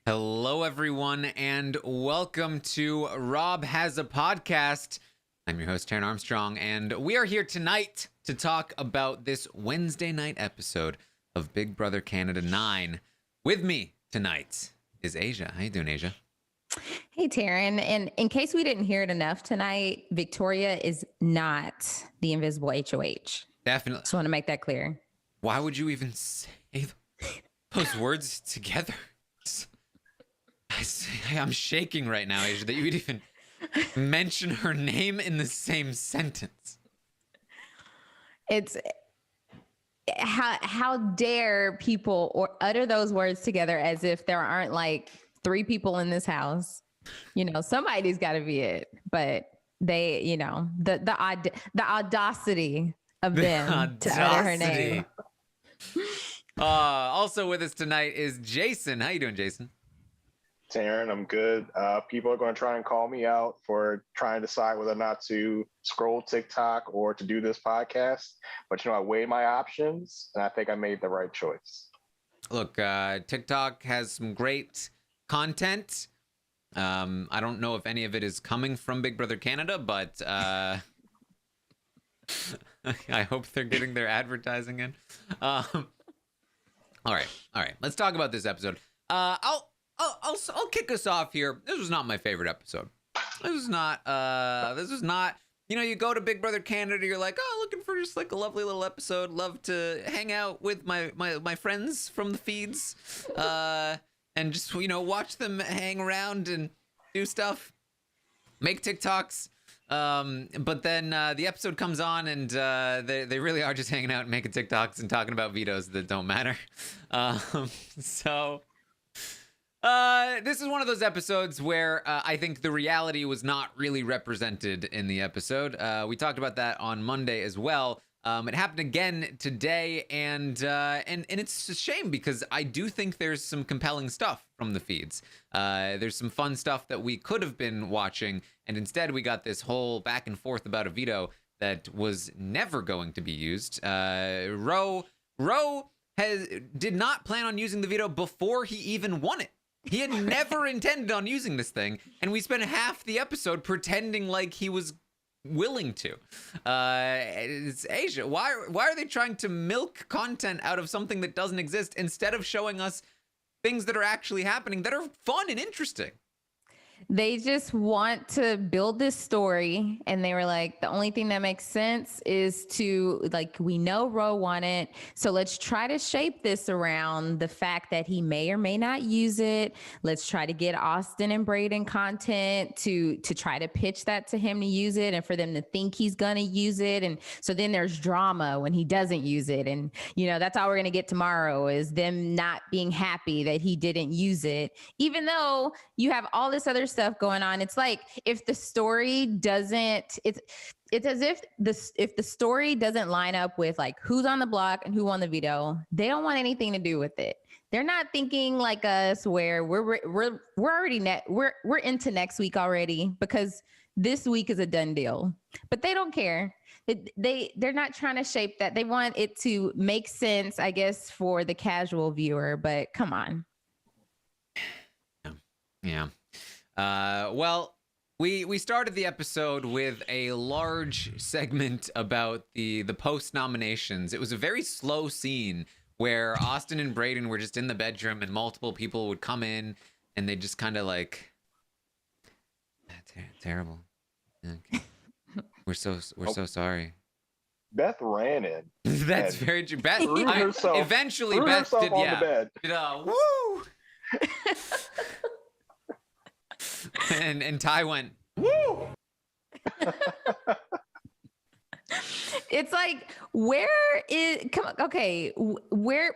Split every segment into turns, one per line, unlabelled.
Hello, everyone, and welcome to Rob Has a Podcast. I'm your host, Taran Armstrong, and we are here tonight to talk about this Wednesday night episode of Big Brother Canada 9. With me tonight is Aysha. How you doing, Aysha?
Hey, Taran. And in case we didn't hear it enough tonight, Victoria is not the invisible HOH.
Definitely.
Just want to make that clear.
Why would you even say those words together? I'm shaking right now, Aysha, that you would even mention her name in the same sentence.
It's how dare people or utter those words together as if there aren't like three people in this house. You know, somebody's got to be it, but they, you know, the audacity of them to utter her name.
Also with us tonight is Jason. How you doing, Jason?
Taran, I'm good. People are going to try and call me out for trying to decide whether or not to scroll TikTok or to do this podcast. But, I weighed my options, and I think I made the right choice.
Look, TikTok has some great content. I don't know if any of it is coming from Big Brother Canada, but I hope they're getting their advertising in. All right. Let's talk about this episode. I'll kick us off here. This was not my favorite episode. This was not, you go to Big Brother Canada, you're like, oh, looking for just like a lovely little episode. Love to hang out with my friends from the feeds, and just, watch them hang around and do stuff, make TikToks. But then the episode comes on and they really are just hanging out and making TikToks and talking about vetoes that don't matter. This is one of those episodes where I think the reality was not really represented in the episode. We talked about that on Monday as well. It happened again today, and it's a shame because I do think there's some compelling stuff from the feeds. There's some fun stuff that we could have been watching, and instead we got this whole back and forth about a veto that was never going to be used. Ro did not plan on using the veto before he even won it. He had never intended on using this thing, and we spent half the episode pretending like he was willing to. It's Aysha. Why are they trying to milk content out of something that doesn't exist instead of showing us things that are actually happening that are fun and interesting?
They just want to build this story, and they were like, the only thing that makes sense is to, like, we know Ro won it, so let's try to shape this around the fact that he may or may not use it. Let's try to get Austin and Brayden content to try to pitch that to him to use it and for them to think he's going to use it. And so then there's drama when he doesn't use it. And, that's all we're going to get tomorrow is them not being happy that he didn't use it, even though you have all this other stuff going on. It's like if the story doesn't, it's as if the story doesn't line up with like who's on the block and who won the veto, they don't want anything to do with it. They're not thinking like us where we're already we're into next week already because this week is a done deal. But they don't care. They're not trying to shape that. They want it to make sense, I guess, for the casual viewer, but come on.
Yeah. Well, we started the episode with a large segment about the post nominations. It was a very slow scene where Austin and Brayden were just in the bedroom and multiple people would come in and they just kind of like, terrible. Okay. We're so sorry.
Beth ran in.
That's very true. Beth eventually
threw
Beth did,
on the bed.
Woo! and Ty went, woo!
It's like, where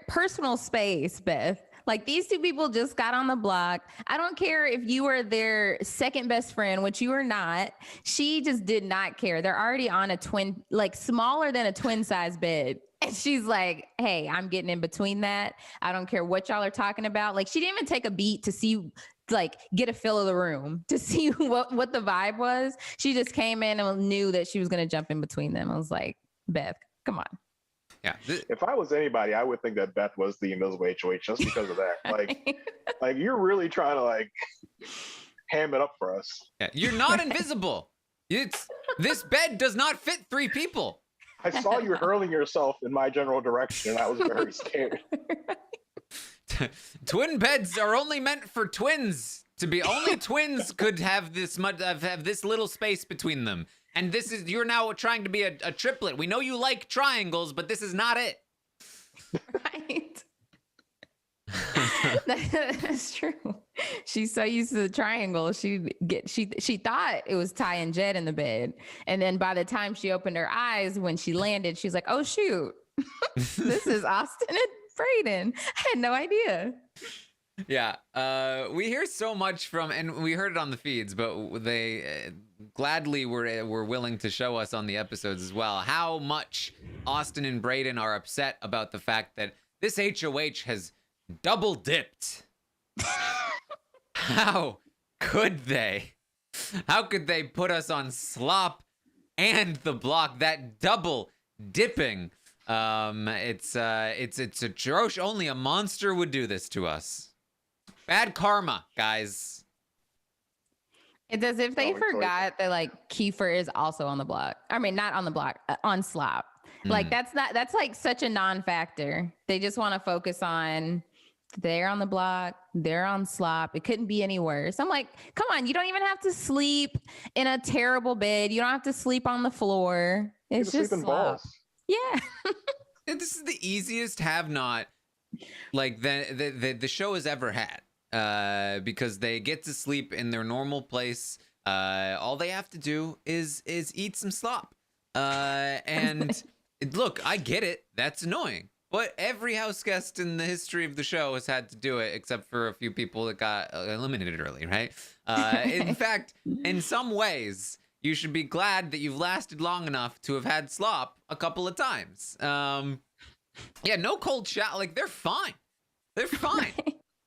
personal space, Beth? Like, these two people just got on the block. I don't care if you were their second best friend, which you are not. She just did not care. They're already on a twin, like smaller than a twin size bed. And she's like, hey, I'm getting in between that. I don't care what y'all are talking about. Like, she didn't even take a beat to see, like, get a feel of the room to see what the vibe was. She just came in and knew that she was going to jump in between them. I was like, Beth, come on.
Yeah.
If I was anybody, I would think that Beth was the invisible HOH just because of that. Like you're really trying to like ham it up for us.
Yeah, you're not invisible. This bed does not fit 3 people.
I saw you hurling yourself in my general direction, and I was very scared.
Twin beds are only meant for twins to be. Only twins could have this much, have this little space between them. And you're now trying to be a triplet. We know you like triangles, but this is not it.
Right. That's true. She's so used to the triangle. She thought it was Ty and Jed in the bed, and then by the time she opened her eyes when she landed, she's like, "Oh shoot, this is Austin and Brayden." I had no idea.
Yeah, we hear so much from, and we heard it on the feeds, but they gladly were willing to show us on the episodes as well how much Austin and Brayden are upset about the fact that this HOH has double dipped. How could they? How could they put us on slop and the block? That double dipping. It's atrocious. Only a monster would do this to us. Bad karma, guys.
It's as if they forgot that like Kiefer is also on the block. I mean, not on the block, on slop. Like that's like such a non-factor. They just want to focus on they're on the block, they're on slop. It couldn't be any worse. I'm like, come on, you don't even have to sleep in a terrible bed. You don't have to sleep on the floor. It's just slop. Balls. Yeah.
This is the easiest have not like the show has ever had. Because they get to sleep in their normal place. All they have to do is eat some slop. And look, I get it. That's annoying. But every house guest in the history of the show has had to do it, except for a few people that got eliminated early, right? In fact, in some ways, you should be glad that you've lasted long enough to have had slop a couple of times. Yeah, no cold shower. Like, they're fine. They're fine.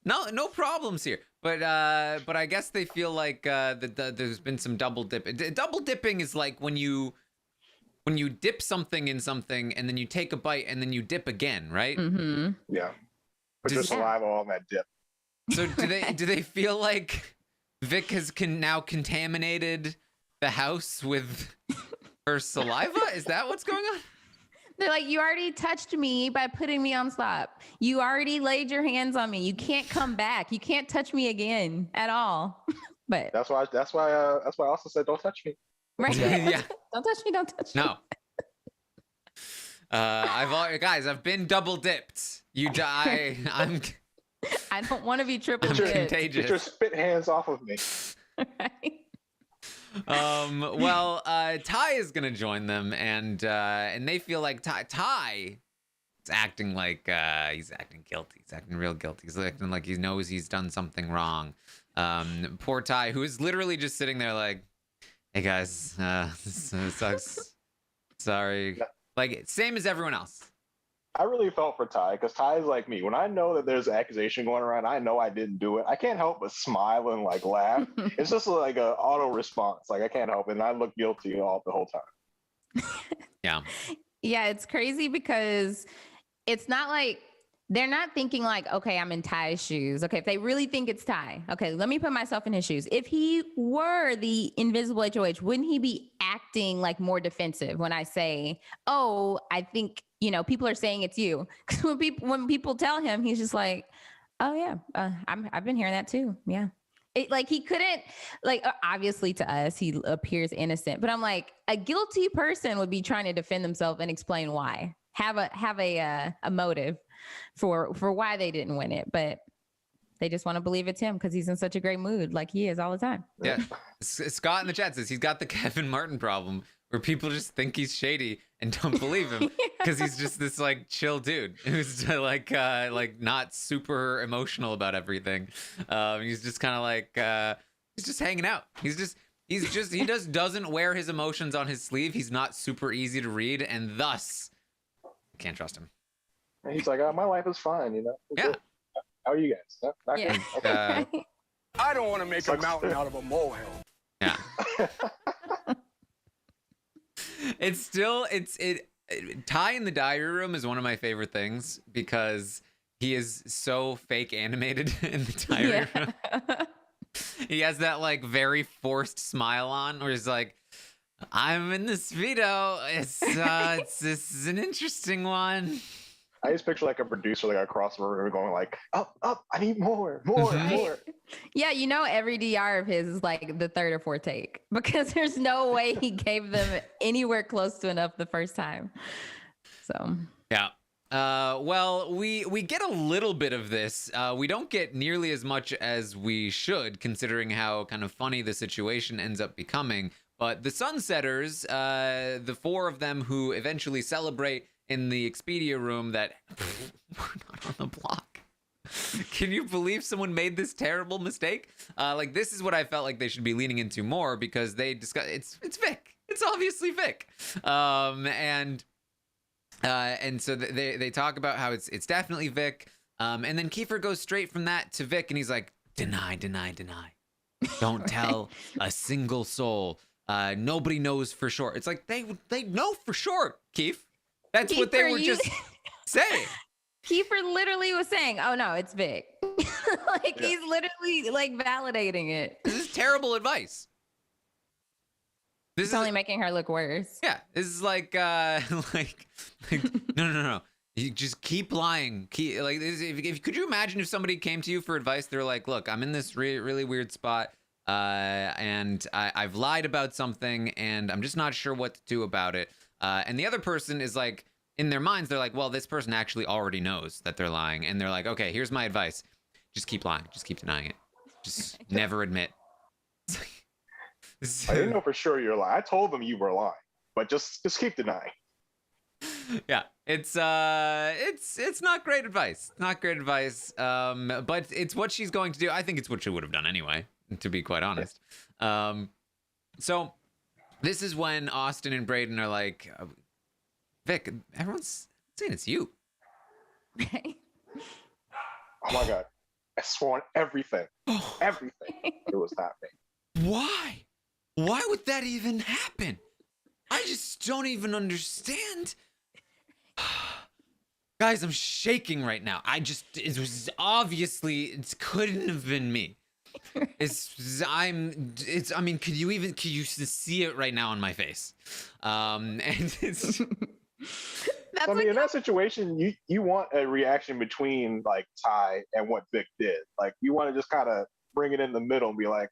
No problems here. But I guess they feel like there's been some double dip. Double dipping is like when you dip something in something and then you take a bite and then you dip again, right?
Mm-hmm.
Yeah. Put your saliva on that dip.
So do they feel like Vic has now contaminated the house with her saliva? Is that what's going on?
They're like, you already touched me by putting me on slop. You already laid your hands on me. You can't come back. You can't touch me again at all. But
that's why I also said don't touch me.
Right?
Yeah.
Don't touch me. Don't touch me.
No. I've been double dipped.
I don't want to be triple dipped.
Contagious.
Get your spit hands off of me.
Right?
Well, Ty is gonna join them, and they feel like Ty is acting like he's acting guilty. He's acting real guilty. He's acting like he knows he's done something wrong. Poor Ty, who is literally just sitting there like, "Hey guys, this sucks. Sorry." Yeah. Like same as everyone else.
I really felt for Ty because Ty is like me. When I know that there's an accusation going around, I know I didn't do it. I can't help but smile and like laugh. It's just like an auto response. Like I can't help it, and I look guilty the whole time.
Yeah.
Yeah, it's crazy because it's not like they're not thinking like, okay, I'm in Ty's shoes. Okay, if they really think it's Ty, okay, let me put myself in his shoes. If he were the invisible HOH, wouldn't he be acting like more defensive when I say, oh, I think, people are saying it's you? Because when people tell him, he's just like, oh yeah, I've been hearing that too. Yeah. He couldn't, obviously to us, he appears innocent, but I'm like, a guilty person would be trying to defend themselves and explain why. Have a motive for why they didn't win it, but they just want to believe it's him because he's in such a great mood, like he is all the time.
Yeah, Scott in the chat says he's got the Kevin Martin problem where people just think he's shady and don't believe him because he's just this like chill dude who's like not super emotional about everything. He's just kind of like he's just hanging out. He doesn't wear his emotions on his sleeve. He's not super easy to read, and thus can't trust him.
And he's like, my life is fine,
Yeah.
Good. How are you guys? Not
yeah.
good. Okay.
I don't want to make a mountain out of a molehill.
Yeah. Ty in the diary room is one of my favorite things because he is so fake animated in the diary room. He has that like very forced smile on where he's like, I'm in this veto. This is an interesting one.
I just picture like a producer like across the room going like, up, I need more.
Yeah, every DR of his is like the third or fourth take because there's no way he gave them anywhere close to enough the first time. So
yeah. Well, we get a little bit of this. We don't get nearly as much as we should, considering how kind of funny the situation ends up becoming. But the Sunsetters, the four of them who eventually celebrate in the Expedia room that we're not on the block. Can you believe someone made this terrible mistake? Like, this is what I felt like they should be leaning into more because they discuss it's Vic. It's obviously Vic. And so they talk about how it's definitely Vic. And then Kiefer goes straight from that to Vic, and he's like, deny. Don't tell a single soul. Nobody knows for sure. It's like they know for sure, Keith. That's what they were just saying.
Kiefer literally was saying, "Oh no, it's Vic." He's literally like validating it.
This is terrible advice. This
is only making her look worse.
Yeah, this is like no. You just keep lying. Could you imagine if somebody came to you for advice? They're like, "Look, I'm in this really weird spot, and I've lied about something, and I'm just not sure what to do about it." And the other person is like, in their minds, they're like, well, this person actually already knows that they're lying. And they're like, okay, here's my advice. Just keep lying. Just keep denying it. Just never admit.
I didn't know for sure you're lying. I told them you were lying, but just keep denying.
Yeah, it's not great advice. Not great advice. But it's what she's going to do. I think it's what she would have done anyway, to be quite honest. So this is when Austin and Brayden are like, Vic, everyone's saying it's you.
Oh my God. I swore on everything. Everything. It was not me.
Why? Why would that even happen? I just don't even understand. Guys, I'm shaking right now. It was obviously, it couldn't have been me. I mean, could you see it right now on my face? And it's
I mean, in that situation, you want a reaction between like Ty and what Vic did. Like, you want to just kind of bring it in the middle and be like,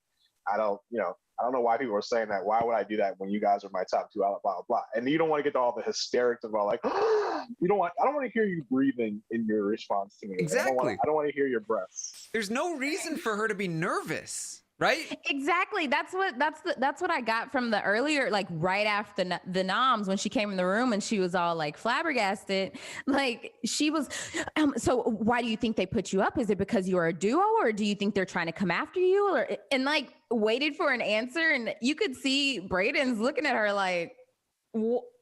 I don't know why people are saying that. Why would I do that when you guys are my top two? Blah blah blah. And you don't want to get to all the hysterics about like, I don't want to hear you breathing in your response to me.
Exactly.
I don't want to hear your breaths.
There's no reason for her to be nervous, right?
Exactly. That's what I got from the earlier, like right after the noms when she came in the room and she was all like flabbergasted. Like she was, so why do you think they put you up? Is it because you're a duo, or do you think they're trying to come after you? And like waited for an answer, and you could see Brayden's looking at her like,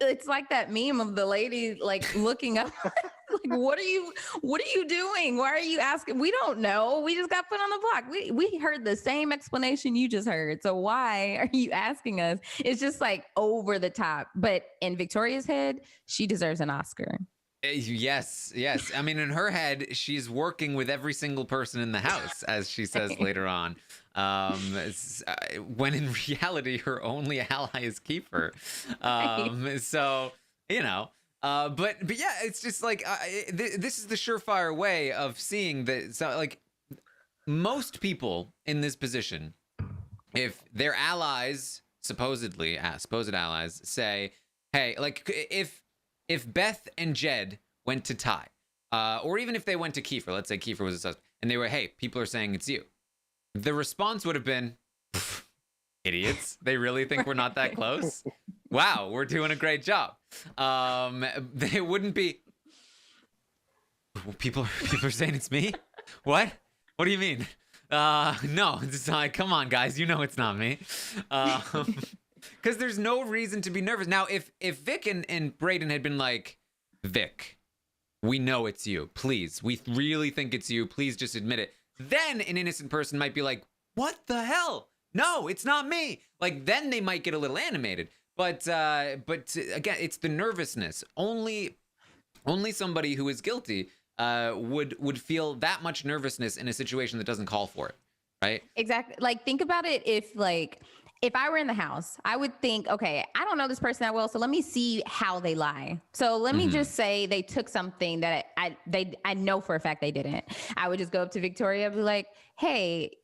it's like that meme of the lady like looking up. Like, what are you doing? Why are you asking? We don't know. We just got put on the block. We heard the same explanation you just heard. So why are you asking us? It's just like over the top. But in Victoria's head, she deserves an Oscar.
Yes. I mean, in her head, she's working with every single person in the house, as she says later on. When in reality, her only ally is Kiefer. So, you know. But yeah, it's just like this is the surefire way of seeing that. So like most people in this position, if their allies, supposed allies, say, "Hey," like if Beth and Jed went to Ty, or even if they went to Kiefer, let's say Kiefer was a suspect, and they were, "Hey, people are saying it's you," the response would have been, "Idiots! They really think we're not that close? Wow, we're doing a great job." They wouldn't be. People are saying it's me. What do you mean? No, it's not. Come on, guys, you know it's not me. Because there's no reason to be nervous. Now, if Vic and Brayden had been like, Vic, we know it's you. Please, we really think it's you. Please just admit it. Then an innocent person might be like, what the hell? No, it's not me. Like, then they might get a little animated. But again, it's the nervousness. Only somebody who is guilty would feel that much nervousness in a situation that doesn't call for it, right?
Exactly. Like, think about it. If I were in the house, I would think, okay, I don't know this person that well, so let me see how they lie. So let me just say they took something that I know for a fact they didn't. I would just go up to Victoria and be like, hey,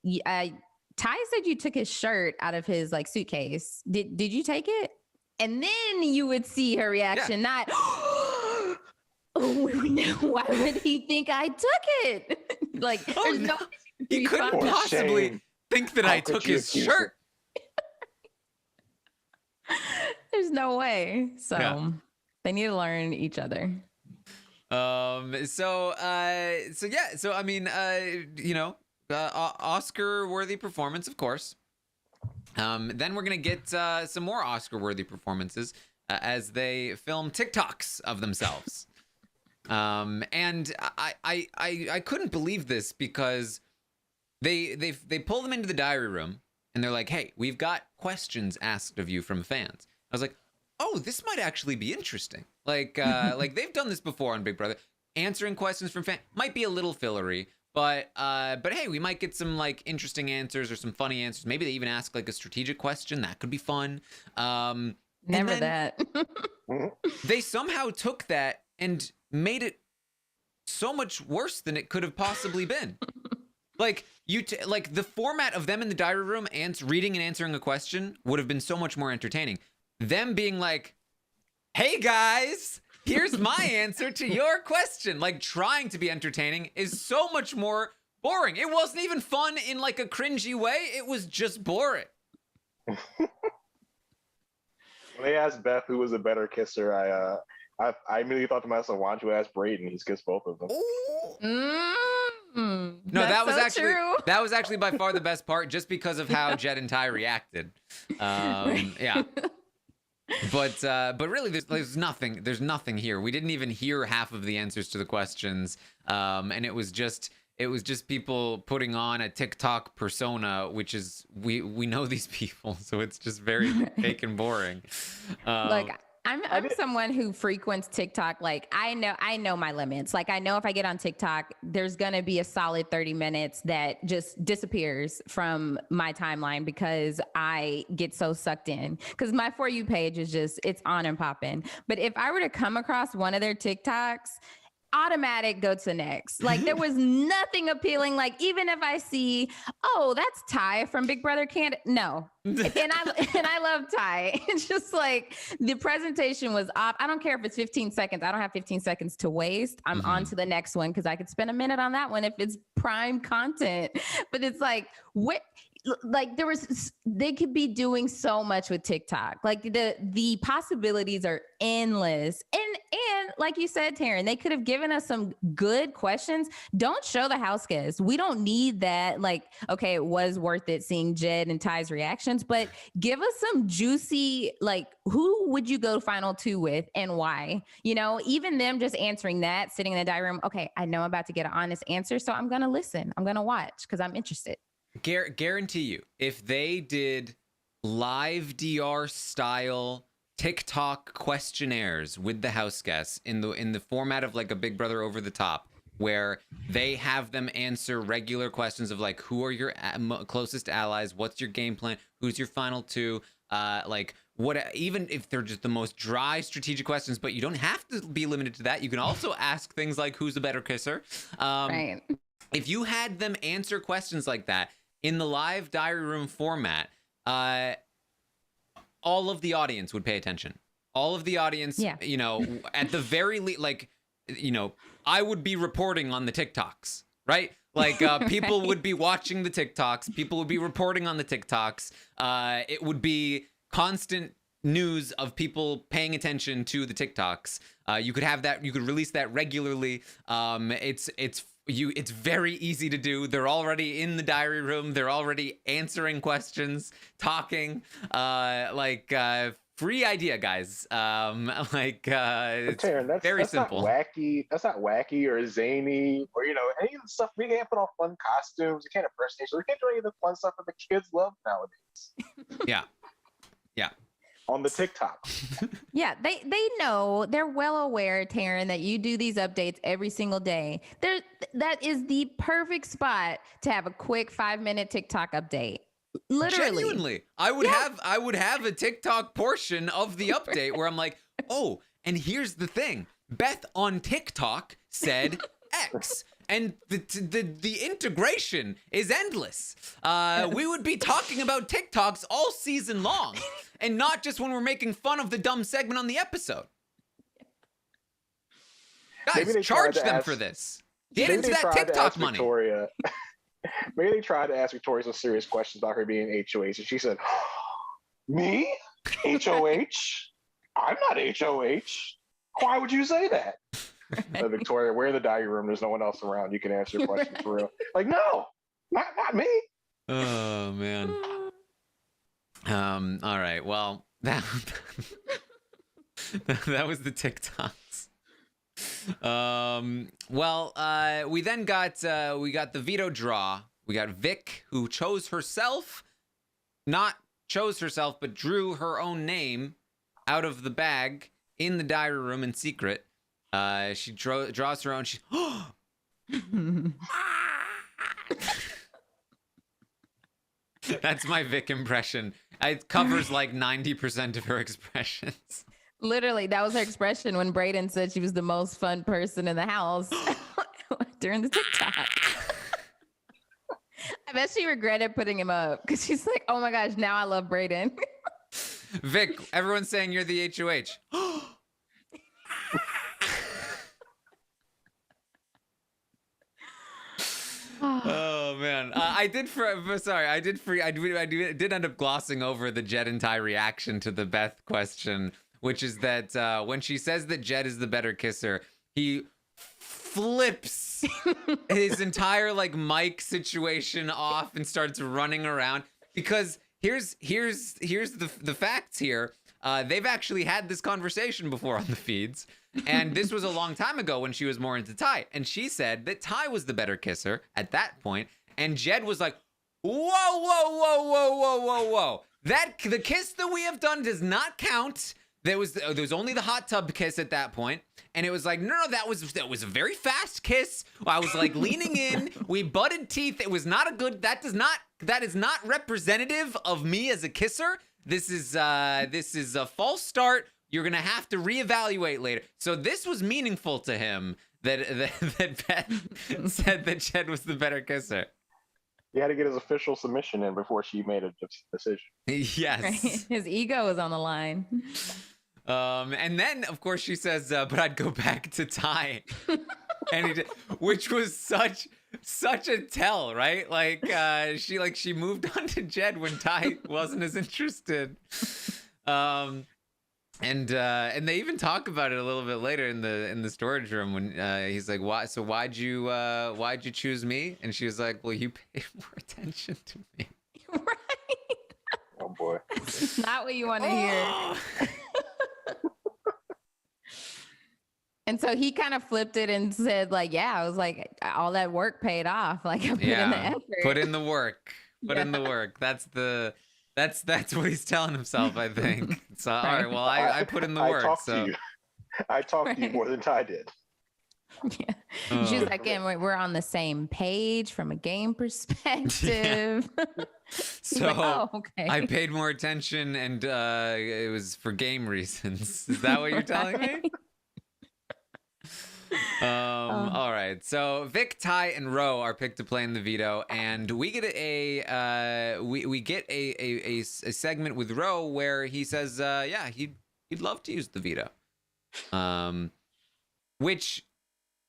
Ty said you took his shirt out of his like suitcase. Did you take it? And then you would see her reaction, not, oh, why would he think I took it? Like, there's no
he couldn't possibly think that I took his shirt.
There's no way. So they need to learn each other.
So I mean, Oscar-worthy performance, of course. Then we're gonna get some more Oscar-worthy performances as they film TikToks of themselves. And I couldn't believe this because they pull them into the diary room and they're like, hey, we've got questions asked of you from fans. I was like, oh, this might actually be interesting. Like they've done this before on Big Brother. Answering questions from fans might be a little fillery, but hey, we might get some like interesting answers or some funny answers. Maybe they even ask like a strategic question. That could be fun.
Never that.
They somehow took that and made it so much worse than it could have possibly been. Like like the format of them in the diary room reading and answering a question would have been so much more entertaining. Them being like, hey guys, here's my answer to your question. Like trying to be entertaining is so much more boring. It wasn't even fun in like a cringy way. It was just boring.
When they asked Beth who was a better kisser, I immediately thought to myself, why don't you ask Brayden? He's kissed both of them.
No, that was actually by far the best part, just because of how Jed and Ty reacted. Yeah. But really, there's nothing here. We didn't even hear half of the answers to the questions, and it was just people putting on a TikTok persona, which is we know these people, so it's just very fake and boring.
Like I'm someone who frequents TikTok. Like I know my limits. Like I know if I get on TikTok, there's going to be a solid 30 minutes that just disappears from my timeline because I get so sucked in, because my For You page is just, it's on and popping. But if I were to come across one of their TikToks, automatic go to next. Like there was nothing appealing. Like even if I see, oh, that's Ty from Big Brother no. And I love Ty. It's just like the presentation was off. I don't care if it's 15 seconds. I don't have 15 seconds to waste. I'm on to the next one because I could spend a minute on that one if it's prime content. But it's like, what? Like they could be doing so much with TikTok. Like the possibilities are endless. And like you said, Taran, they could have given us some good questions. Don't show the house guests. We don't need that. Like, okay, it was worth it seeing Jed and Ty's reactions, but give us some juicy, like, who would you go final two with and why? You know, even them just answering that, sitting in the diary room. Okay, I know I'm about to get an honest answer, so I'm going to listen. I'm going to watch because I'm interested.
Guarantee you, if they did live DR style TikTok questionnaires with the house guests in the format of like a Big Brother Over the Top, where they have them answer regular questions of like, who are your closest allies? What's your game plan? Who's your final two? Like what, even if they're just the most dry strategic questions, but you don't have to be limited to that. You can also ask things like, who's a better kisser?
Right.
If you had them answer questions like that in the live diary room format, all of the audience would pay attention. All of the audience, you know, at the very least, like, you know, I would be reporting on the TikToks, right? Like people would be watching the TikToks. People would be reporting on the TikToks. It would be constant news of people paying attention to the TikToks. You could have that. You could release that regularly. It's very easy to do. They're already in the diary room. They're already answering questions, talking. Free idea, guys. It's
Taran,
very simple.
Not wacky. That's not wacky or zany or, you know, any of the stuff. We can't put on fun costumes. We can't impersonate. We can't do any of the fun stuff that the kids love nowadays.
Yeah.
on the TikTok.
Yeah, they know, they're well aware, Taran, that you do these updates every single day. That is the perfect spot to have a quick 5-minute TikTok update. Literally.
Genuinely, I would have a TikTok portion of the update where I'm like, oh, and here's the thing. Beth on TikTok said X. And the integration is endless. We would be talking about TikToks all season long, and not just when we're making fun of the dumb segment on the episode. Guys, charge them for this. Get into that TikTok money.
Victoria, maybe they tried to ask Victoria some serious questions about her being HOH, and she said, "Me? HOH? I'm not HOH. Why would you say that?" Victoria, we're in the dining room. There's no one else around. You can answer your questions for real. Like, no, not me.
Oh man. All right. Well, that was the TikToks. We then got the veto draw. We got Vic, who but drew her own name out of the bag in the diary room in secret. She draws her own. That's my Vic impression. It covers like 90% of her expressions.
Literally, that was her expression when Brayden said she was the most fun person in the house during the TikTok. I bet she regretted putting him up because she's like, oh my gosh, now I love Brayden.
Vic, everyone's saying you're the HOH. Oh man, I did end up glossing over the Jed and Ty reaction to the Beth question, which is that when she says that Jed is the better kisser, he flips his entire like mic situation off and starts running around because here's the facts here. They've actually had this conversation before on the feeds. And this was a long time ago when she was more into Ty. And she said that Ty was the better kisser at that point. And Jed was like, whoa. The kiss that we have done does not count. There was only the hot tub kiss at that point. And it was like, no, that was a very fast kiss. I was like leaning in. We butted teeth. It was not a good, that is not representative of me as a kisser. This is a false start. You're going to have to reevaluate later. So this was meaningful to him that Beth said that Jed was the better kisser.
He had to get his official submission in before she made a decision.
Yes.
Right? His ego is on the line.
And then, of course, she says, but I'd go back to Ty. And he did, which was such a tell, right? Like, she moved on to Jed when Ty wasn't as interested. And they even talk about it a little bit later in the storage room when he's like, "Why? So why'd you choose me?" And she was like, "Well, you paid more attention to me."
Right.
Oh boy.
Not what you want to hear. And so he kind of flipped it and said, like, yeah, I was like, all that work paid off. Like, I put in the effort.
Put in the work. Put in the work. That's what he's telling himself, I think. So, all right, well, I put in the work.
I talked to you more than Ty did.
Yeah. She was like, and we're on the same page from a game perspective.
So
like, oh, okay.
I paid more attention and it was for game reasons. Is that what you're telling me? All right. So Vic, Ty, and Ro are picked to play in the veto, and we get a segment with Ro where he says, yeah, he'd love to use the veto. Which,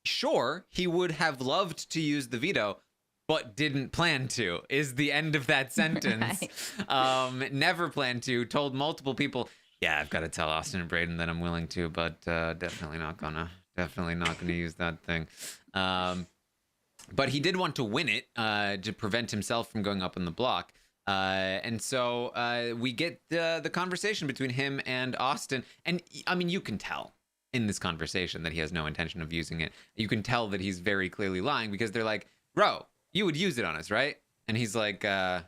sure, he would have loved to use the veto, but didn't plan to, is the end of that sentence. Right. Never planned to, told multiple people, yeah, I've got to tell Austin and Brayden that I'm willing to, but definitely not gonna use that thing. But he did want to win it to prevent himself from going up on the block. And so we get the conversation between him and Austin. And I mean, you can tell in this conversation that he has no intention of using it. You can tell that he's very clearly lying because they're like, bro, you would use it on us, right? And he's like, yeah.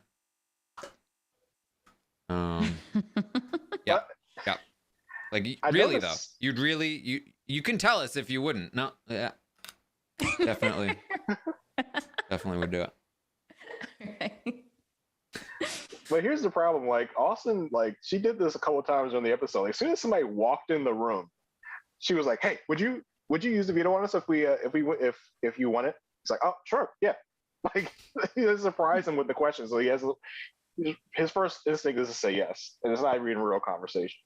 Like,
I
really though,
noticed-
you'd really you can tell us if you wouldn't. No, yeah, definitely, definitely would do it.
Right.
But here's the problem: like Austin, like she did this a couple of times on the episode. Like, as soon as somebody walked in the room, she was like, "Hey, would you use the veto on us if you want it?" He's like, "Oh, sure, yeah." Like, he surprised him with the question, so he has his first instinct is to say yes, and it's not even a real conversation.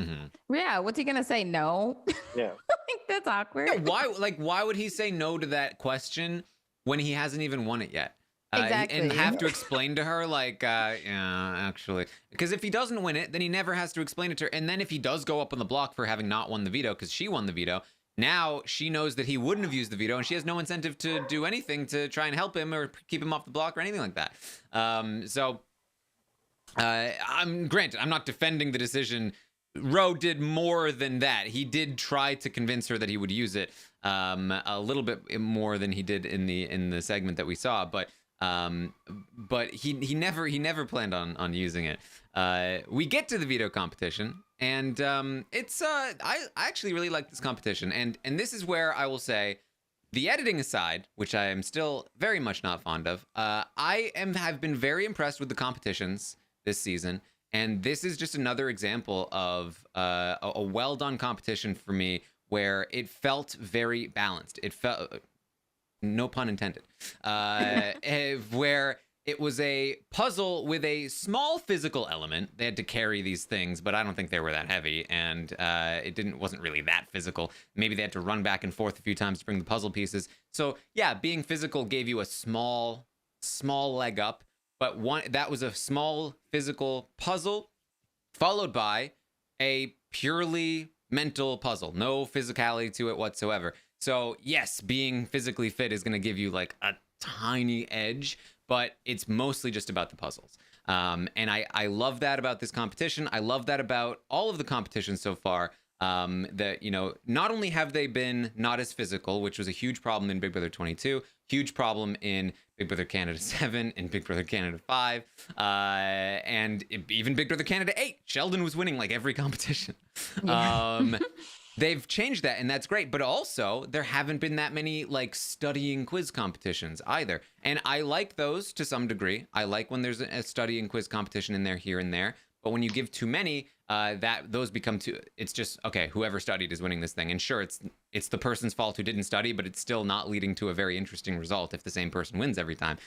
Mm-hmm.
Yeah, what's he gonna say? No.
Yeah.
Like, that's awkward.
Yeah, why would he say no to that question when he hasn't even won it yet?
Exactly.
And have to explain to her, like, yeah, actually. Because if he doesn't win it, then he never has to explain it to her. And then if he does go up on the block for having not won the veto, because she won the veto, now she knows that he wouldn't have used the veto, and she has no incentive to do anything to try and help him or keep him off the block or anything like that. Granted, I'm not defending the decision. Roe did more than that. He did try to convince her that he would use it a little bit more than he did in the segment that we saw, but he never planned on using it. We get to the veto competition, and it's I actually really like this competition, and this is where I will say, the editing aside, which I am still very much not fond of, have been very impressed with the competitions this season. And this is just another example of a well-done competition for me, where it felt very balanced. It felt, no pun intended, where it was a puzzle with a small physical element. They had to carry these things, but I don't think they were that heavy, and it wasn't really that physical. Maybe they had to run back and forth a few times to bring the puzzle pieces. So yeah, being physical gave you a small leg up. But that was a small physical puzzle, followed by a purely mental puzzle. No physicality to it whatsoever. So yes, being physically fit is going to give you like a tiny edge, but it's mostly just about the puzzles. And I love that about this competition. I love that about all of the competitions so far. That, not only have they been not as physical, which was a huge problem in Big Brother 22, huge problem in Big Brother Canada 7 and Big Brother Canada 5, and even Big Brother Canada 8. Sheldon was winning like every competition. Yeah. They've changed that, and that's great. But also, there haven't been that many like studying quiz competitions either. And I like those to some degree. I like when there's a study and quiz competition in there here and there. But when you give too many, those become too. It's just, okay, whoever studied is winning this thing, and sure, it's the person's fault who didn't study, but it's still not leading to a very interesting result if the same person wins every time.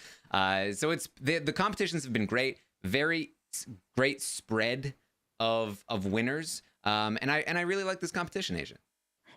So it's the competitions have been great, very great spread of winners, and I really like this competition, Asia.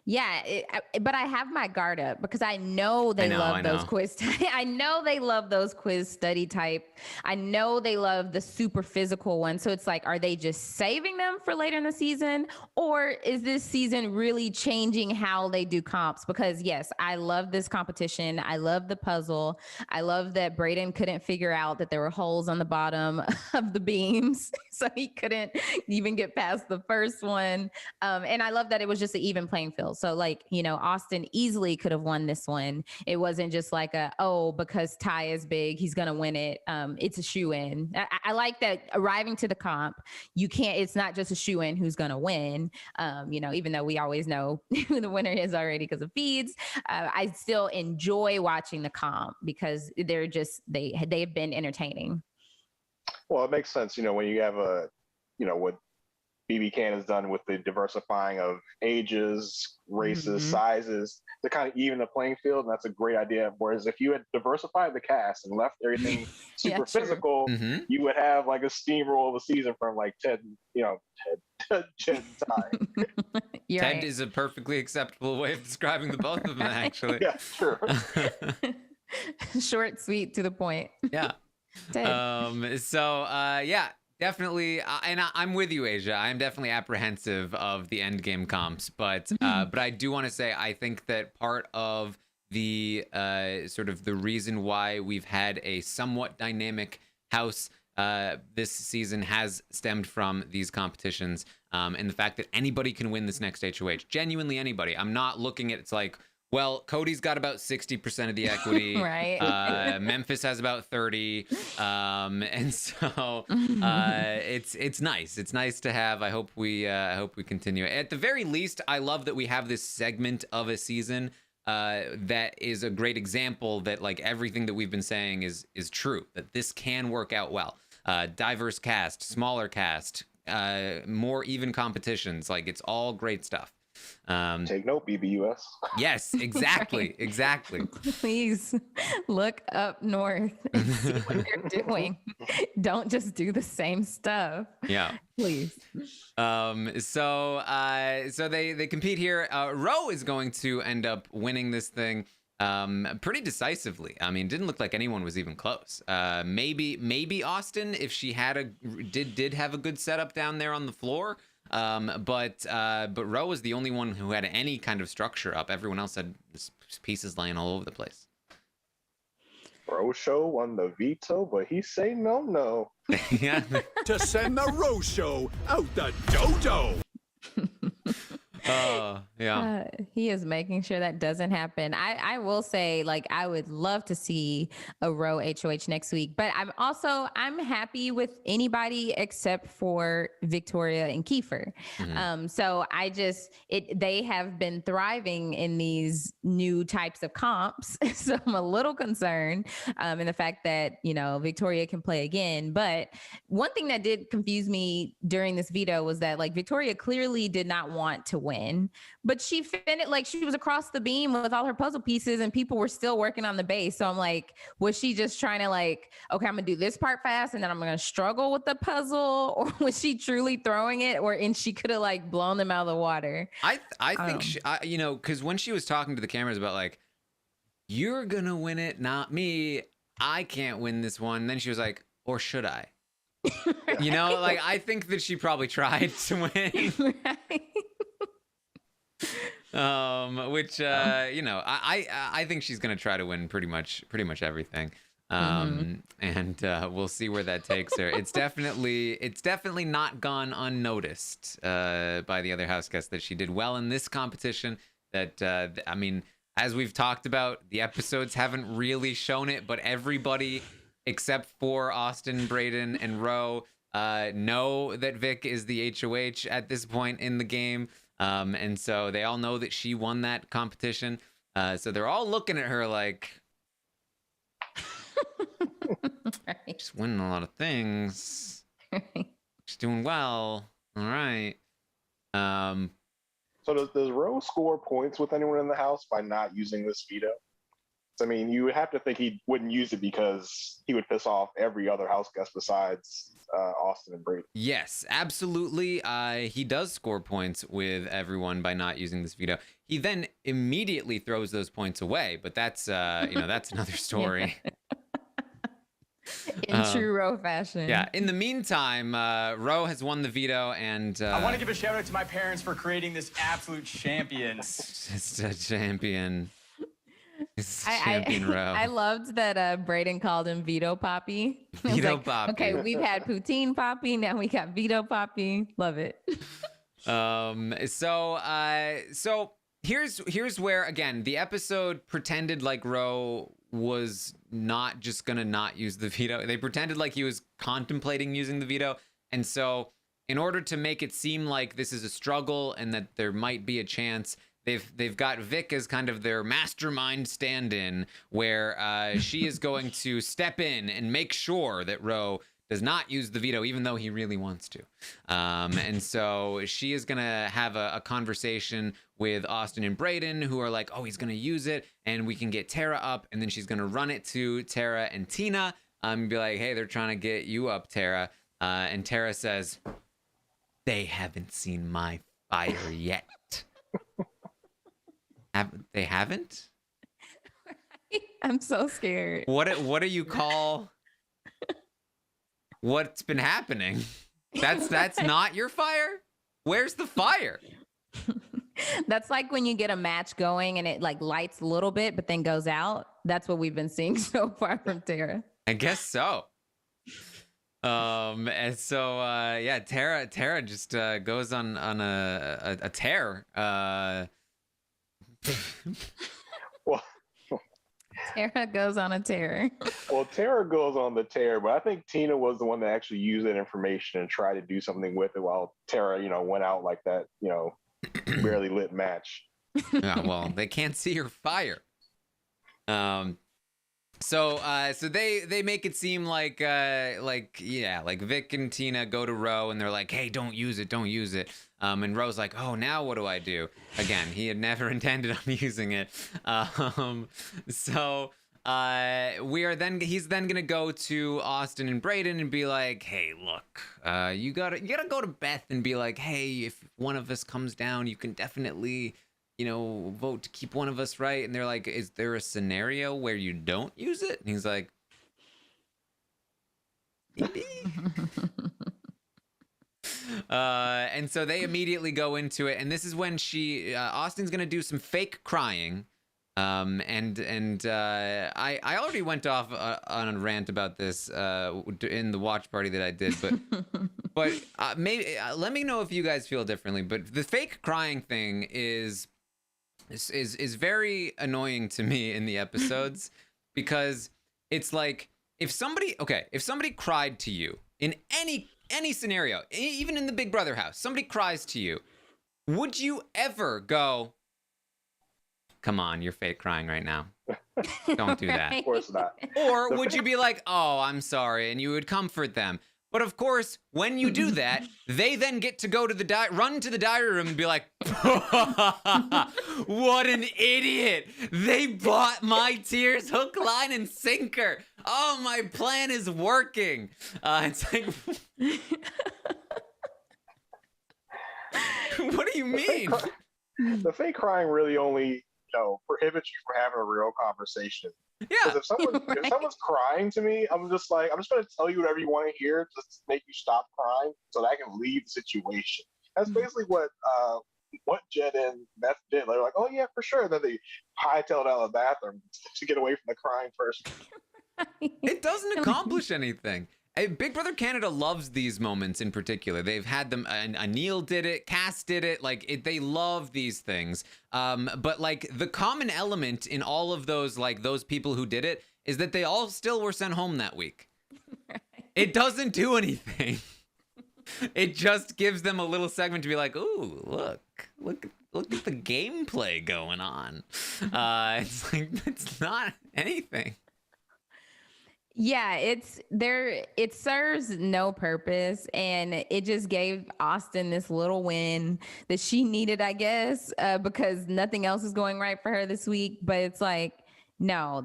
Yeah, but I have my guard up because I know they love those quiz. I know they love those quiz study type. I know they love the super physical ones. So it's like, are they just saving them for later in the season? Or is this season really changing how they do comps? Because yes, I love this competition. I love the puzzle. I love that Brayden couldn't figure out that there were holes on the bottom of the beams. So he couldn't even get past the first one. And I love that it was just an even playing field. So like, Austin easily could have won this one. It wasn't just like because Ty is big, he's going to win it. It's a shoe-in. I like that arriving to the comp, it's not just a shoe-in who's going to win. Even though we always know who the winner is already because of feeds, I still enjoy watching the comp because they've been entertaining.
Well, it makes sense, when you have what BB Can has done with the diversifying of ages, races, sizes to kind of even the playing field, and that's a great idea. Whereas if you had diversified the cast and left everything super physical, you would have like a steamroll of a season from like Ted and Ty.
Ted
right. Is a perfectly acceptable way of describing the both of them, actually.
Yeah, sure.
Short, sweet, to the point.
Yeah. Yeah, definitely. And I'm with you, Asia. I'm definitely apprehensive of the end game comps, but I do want to say, I think that part of the sort of the reason why we've had a somewhat dynamic house this season has stemmed from these competitions, and the fact that anybody can win this next HOH. Genuinely anybody. I'm not looking at it's like, Well, Cody's got about 60% of the equity.
Right.
Memphis has about 30. And so it's nice. It's nice to have. I hope we continue. At the very least, I love that we have this segment of a season that is a great example that like everything that we've been saying is true, that this can work out well. Diverse cast, smaller cast, more even competitions. Like it's all great stuff.
Take note, BBUS.
Yes, exactly.
Right.
Exactly.
Please look up north and see what they're doing. Don't just do the same stuff.
Yeah.
Please.
So they compete here. Roe is going to end up winning this thing pretty decisively. I mean, didn't look like anyone was even close. Maybe Austin, if she had did have a good setup down there on the floor. But Roe was the only one who had any kind of structure up. Everyone else had pieces laying all over the place.
Bro Show won the veto, but he say no.
Yeah.
To send the Rose Show out the dodo.
Yeah.
He is making sure that doesn't happen. I will say, like, I would love to see a Roe HOH next week, but I'm happy with anybody except for Victoria and Kiefer.
Mm-hmm.
So they have been thriving in these new types of comps. So I'm a little concerned in the fact that, Victoria can play again. But one thing that did confuse me during this veto was that like Victoria clearly did not want to win. But she finished like she was across the beam with all her puzzle pieces and people were still working on the base. So I'm like, was she just trying to like, okay, I'm gonna do this part fast and then I'm gonna struggle with the puzzle? Or was she truly throwing it and she could have like blown them out of the water?
I think she, because when she was talking to the cameras about like, you're gonna win it, not me. I can't win this one. And then she was like, or should I?
Right.
Like I think that she probably tried to win.
Right.
Which I think she's gonna try to win pretty much everything. And we'll see where that takes her. It's definitely not gone unnoticed by the other house guests that she did well in this competition. That I mean, as we've talked about, the episodes haven't really shown it, but everybody except for Austin, Brayden, and Roe know that Vic is the HOH at this point in the game. And so they all know that she won that competition. So they're all looking at her like,
Right.
she's winning a lot of things.
Right.
She's doing well. All right.
So does Roe score points with anyone in the house by not using this veto? I mean, you would have to think he wouldn't use it because he would piss off every other house guest besides Austin and Brady.
Yes, absolutely. He does score points with everyone by not using this veto. He then immediately throws those points away, but that's that's another story.
In true Roe fashion.
Yeah. In the meantime, Roe has won the veto, and
I want to give a shout out to my parents for creating this absolute champion.
It's a champion. It's champion Roe.
I loved that Brayden called him Veto Poppy. I was
Veto
like,
Poppy.
Okay, we've had Poutine Poppy, now we got Veto Poppy. Love it.
So here's where again the episode pretended like Roe was not just gonna not use the veto. They pretended like he was contemplating using the veto, and so in order to make it seem like this is a struggle and that there might be a chance, they've got Vic as kind of their mastermind stand-in, where she is going to step in and make sure that Roe does not use the veto, even though he really wants to. And so she is going to have a conversation with Austin and Brayden, who are like, oh, he's going to use it, and we can get Tara up. And then she's going to run it to Tara and Tina and be like, hey, they're trying to get you up, Tara. And Tara says, they haven't seen my fire yet. They haven't?
I'm so scared.
What do you call what's been happening? That's not your fire? Where's the fire?
That's like when you get a match going and it like lights a little bit but then goes out. That's what we've been seeing so far from Tara.
I guess so. And so yeah, Tara just goes on a tear.
Tara goes on a tear.
Well, Tara goes on the tear, but I think Tina was the one that actually used that information and tried to do something with it while Tara, went out like that, barely lit match.
Yeah, well, they can't see your fire. So they make it seem like Vic and Tina go to Ro and they're like, hey, don't use it. And Ro's like, oh, now what do I do? Again, he had never intended on using it. He's then gonna go to Austin and Brayden and be like, hey, look, you gotta go to Beth and be like, hey, if one of us comes down, you can definitely vote to keep one of us, right? And they're like, is there a scenario where you don't use it? And he's like, maybe. And so they immediately go into it, and this is when Austin's gonna do some fake crying. I already went off on a rant about this in the watch party that I did, but maybe let me know if you guys feel differently. But the fake crying thing is very annoying to me in the episodes because it's like if somebody cried to you in any scenario, even in the Big Brother house, somebody cries to you, would you ever go, come on, you're fake crying right now, don't do that?
Of course not.
Or would you be like, oh, I'm sorry, and you would comfort them? But of course, when you do that, they then get to go to run to the diary room and be like, what an idiot. They bought my tears hook, line, and sinker. Oh, my plan is working. It's like, what do you mean?
The fake crying really only, prohibits you from having a real conversation.
Yeah.
Because if someone's crying to me, I'm just going to tell you whatever you want to hear just to make you stop crying so that I can leave the situation. That's basically what Jed and Beth did. They were like, oh, yeah, for sure. And then they hightailed out of the bathroom to get away from the crying person.
It doesn't accomplish anything. Big Brother Canada loves these moments in particular. They've had them, Anil did it, Cass did it, they love these things. But the common element in all of those, those people who did it is that they all still were sent home that week. Right. It doesn't do anything. It just gives them a little segment to be like, ooh, look at the gameplay going on. It's like, it's not anything.
Yeah, it serves no purpose, and it just gave Austin this little win that she needed, I guess, because nothing else is going right for her this week. But it's like, no,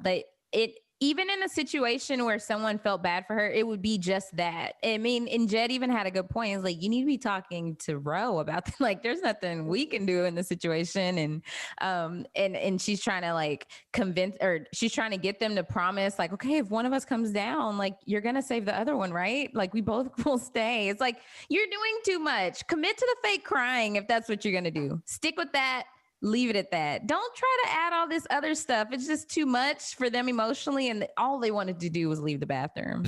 even in a situation where someone felt bad for her, it would be just that. I mean, and Jed even had a good point. It's like, you need to be talking to Ro about there's nothing we can do in the situation. And she's trying to convince, or she's trying to get them to promise okay, if one of us comes down, you're going to save the other one, right? We both will stay. It's like, you're doing too much. Commit to the fake crying if that's what you're going to do. Stick with that. Leave it at that. Don't try to add all this other stuff. It's just too much for them emotionally, and all they wanted to do was leave the bathroom.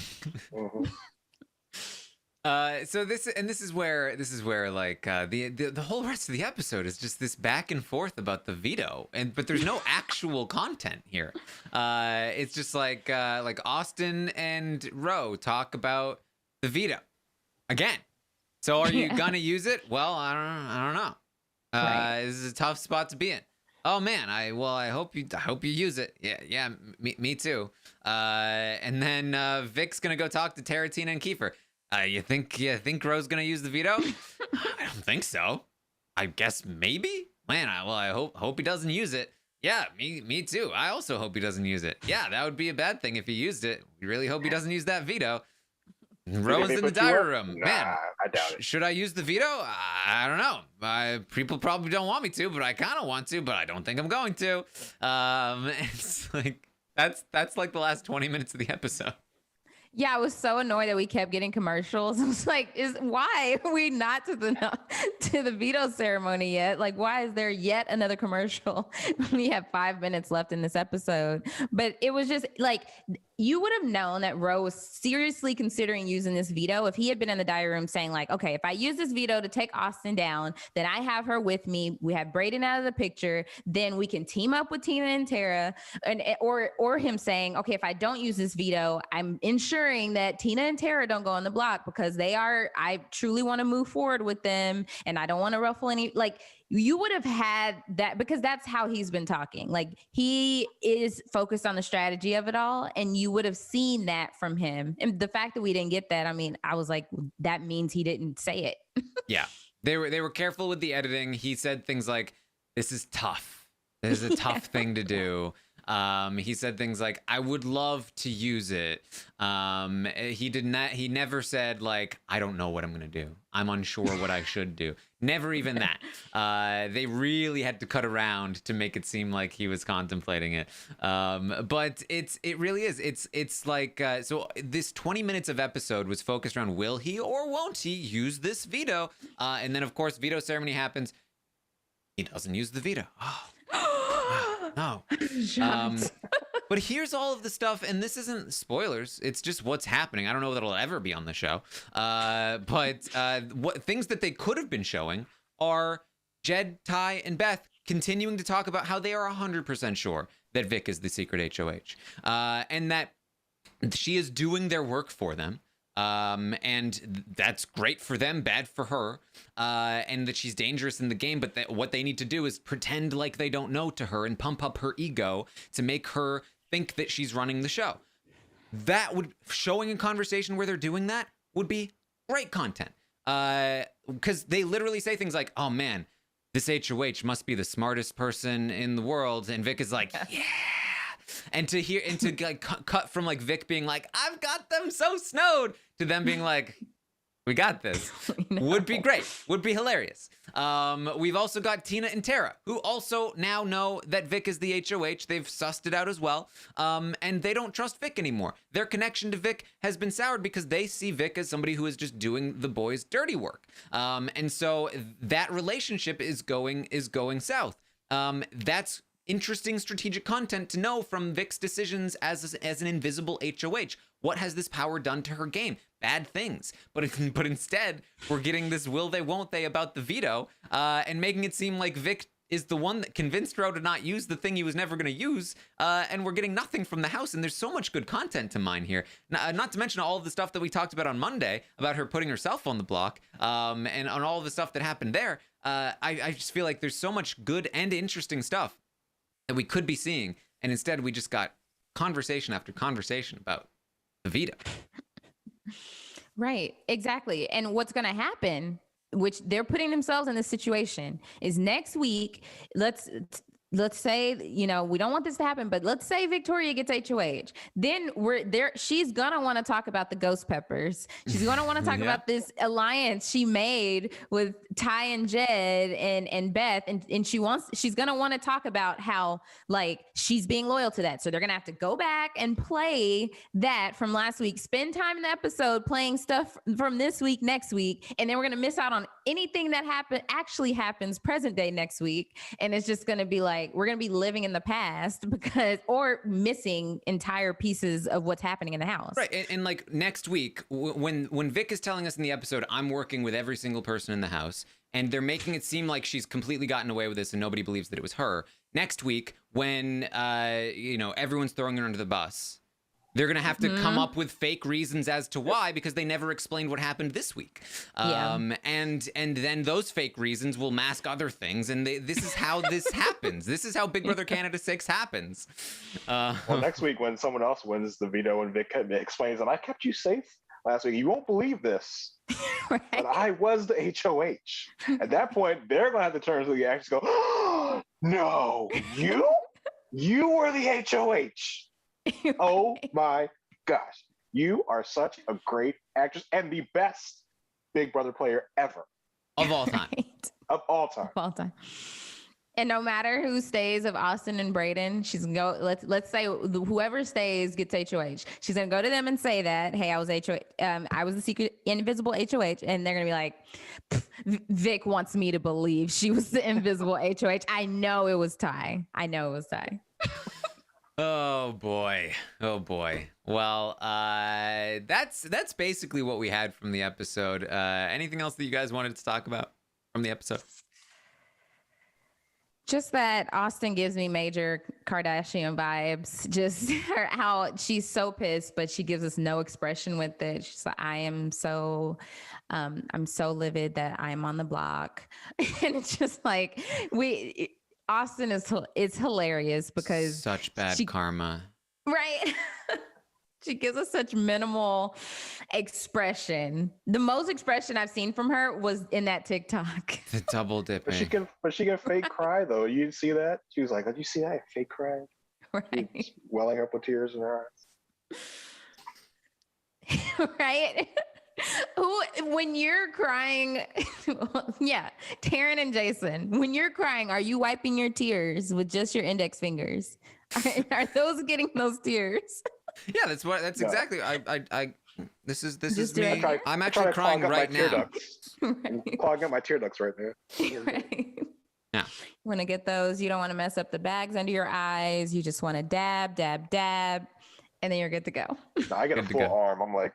So this is where the whole rest of the episode is just this back and forth about the veto, but there's no actual content here. It's just like Austin and Ro talk about the veto again. So are you gonna use it? Well, I don't know. Right. This is a tough spot to be in. Oh man, I hope you use it. Yeah, me too. And then Vic's gonna go talk to Tara, Tina, and Kiefer. You think Ro's gonna use the veto? I don't think so. I guess maybe. Man, I hope he doesn't use it. Yeah, me too. I also hope he doesn't use it. Yeah, that would be a bad thing if he used it. We really hope he doesn't use that veto. Ro's in the diary room.
Nah,
man,
I doubt it.
Should I use the veto? I don't know. People probably don't want me to, but I kind of want to, but I don't think I'm going to. It's like that's the last 20 minutes of the episode.
Yeah, I was so annoyed that we kept getting commercials. I was like, why are we not to the veto ceremony yet? Why is there yet another commercial? We have 5 minutes left in this episode. But it was just you would have known that Ro was seriously considering using this veto if he had been in the diary room saying like, okay, if I use this veto to take Austin down, then I have her with me. We have Brayden out of the picture. Then we can team up with Tina and Tara, or him saying, okay, if I don't use this veto, I'm ensuring that Tina and Tara don't go on the block because I truly want to move forward with them and I don't want to ruffle any, like, you would have had that because that's how he's been talking. Like he is focused on the strategy of it all. And you would have seen that from him. And the fact that we didn't get that, I mean, I was like, that means he didn't say it.
Yeah. They were careful with the editing. He said things like, this is tough. This is a tough thing to do. He said things like, I would love to use it. He never said like, I don't know what I'm going to do. I'm unsure what I should do. Never even that. They really had to cut around to make it seem like he was contemplating it. But it really is. It's like, so this 20 minutes of episode was focused around, will he or won't he use this veto? And then of course, veto ceremony happens. He doesn't use the veto. No. But here's all of the stuff, and this isn't spoilers. It's just what's happening. I don't know that it'll ever be on the show. But what things that they could have been showing are Jed, Ty, and Beth continuing to talk about how they are 100% sure that Vic is the secret HOH, and that she is doing their work for them. And that's great for them, bad for her, and that she's dangerous in the game, but that what they need to do is pretend like they don't know to her and pump up her ego to make her think that she's running the show. That would, showing a conversation where they're doing that would be great content. Because they literally say things like, oh man, this HOH must be the smartest person in the world. And Vic is like, yeah. And to hear, and to like cut from like Vic being like, I've got them so snowed, to them being like, we got this, would be great, would be hilarious. We've also got Tina and Tara, who also now know that Vic is the HOH. They've sussed it out as well. And they don't trust Vic anymore. Their connection to Vic has been soured because they see Vic as somebody who is just doing the boys' dirty work. And so that relationship is going south. That's interesting strategic content to know from Vic's decisions as an invisible HOH. What has this power done to her game? Bad things. But instead, we're getting this will they, won't they about the veto, and making it seem like Vic is the one that convinced Ro to not use the thing he was never going to use, and we're getting nothing from the house. And there's so much good content to mine here. Not to mention all of the stuff that we talked about on Monday about her putting herself on the block, and on all of the stuff that happened there. I just feel like there's so much good and interesting stuff that we could be seeing, and instead we just got conversation after conversation about the veto.
Right, exactly. And what's going to happen, which they're putting themselves in this situation, is next week, let's say, you know, we don't want this to happen, but let's say Victoria gets HOH. Then we're there. She's going to want to talk about the ghost peppers. She's going to want to talk about this alliance she made with Ty and Jed and Beth. And she's going to want to talk about how like she's being loyal to that. So they're going to have to go back and play that from last week, spend time in the episode playing stuff from this week, next week. And then we're going to miss out on anything that actually happens present day next week. And it's just going to be like, we're going to be living in the past or missing entire pieces of what's happening in the house.
Right. And like next week, when Vic is telling us in the episode, I'm working with every single person in the house, and they're making it seem like she's completely gotten away with this and nobody believes that it was her. Next week, when, everyone's throwing her under the bus, they're going to have to come up with fake reasons as to why, because they never explained what happened this week. And then those fake reasons will mask other things. And this is how this happens. This is how Big Brother Canada 6 happens.
Well, next week when someone else wins the veto and Vic explains that I kept you safe last week, you won't believe this,
Right.
but I was the HOH. At that point, they're going to have to turn to the actors and go, oh, no, you were the HOH. Oh my gosh. You are such a great actress and the best Big Brother player ever.
Of all time.
Right.
Of all time.
Of all time. And no matter who stays of Austin and Brayden, she's gonna go. Let's say whoever stays gets HOH. She's gonna go to them and say that, hey, I was HOH. I was the secret invisible HOH, and they're gonna be like, Vic wants me to believe she was the invisible HOH. I know it was Ty.
Oh boy. Oh boy. Well, that's basically what we had from the episode. Anything else that you guys wanted to talk about from the episode?
Just that Austin gives me major Kardashian vibes. Just how she's so pissed, but she gives us no expression with it. She's like, I'm so livid that I'm on the block. And it's just like, Austin it's hilarious because
Such bad karma.
right. She gives us such minimal expression. The most expression I've seen from her was in that TikTok.
The double dipping.
But she can fake cry though. You didn't see that? She was like, "Did you see that fake cry?"
Right.
Welling up with tears in her eyes.
Right. When you're crying, yeah, Taran and Jason, when you're crying, are you wiping your tears with just your index fingers? Are those getting those tears?
Yeah, that's exactly. This is me. I'm
I
actually crying right now.
Right.
Clogging up my tear ducts right there.
Right.
Yeah.
You want to get those. You don't want to mess up the bags under your eyes. You just want to dab, dab, dab, and then you're good to go.
No, I get a full arm. I'm like.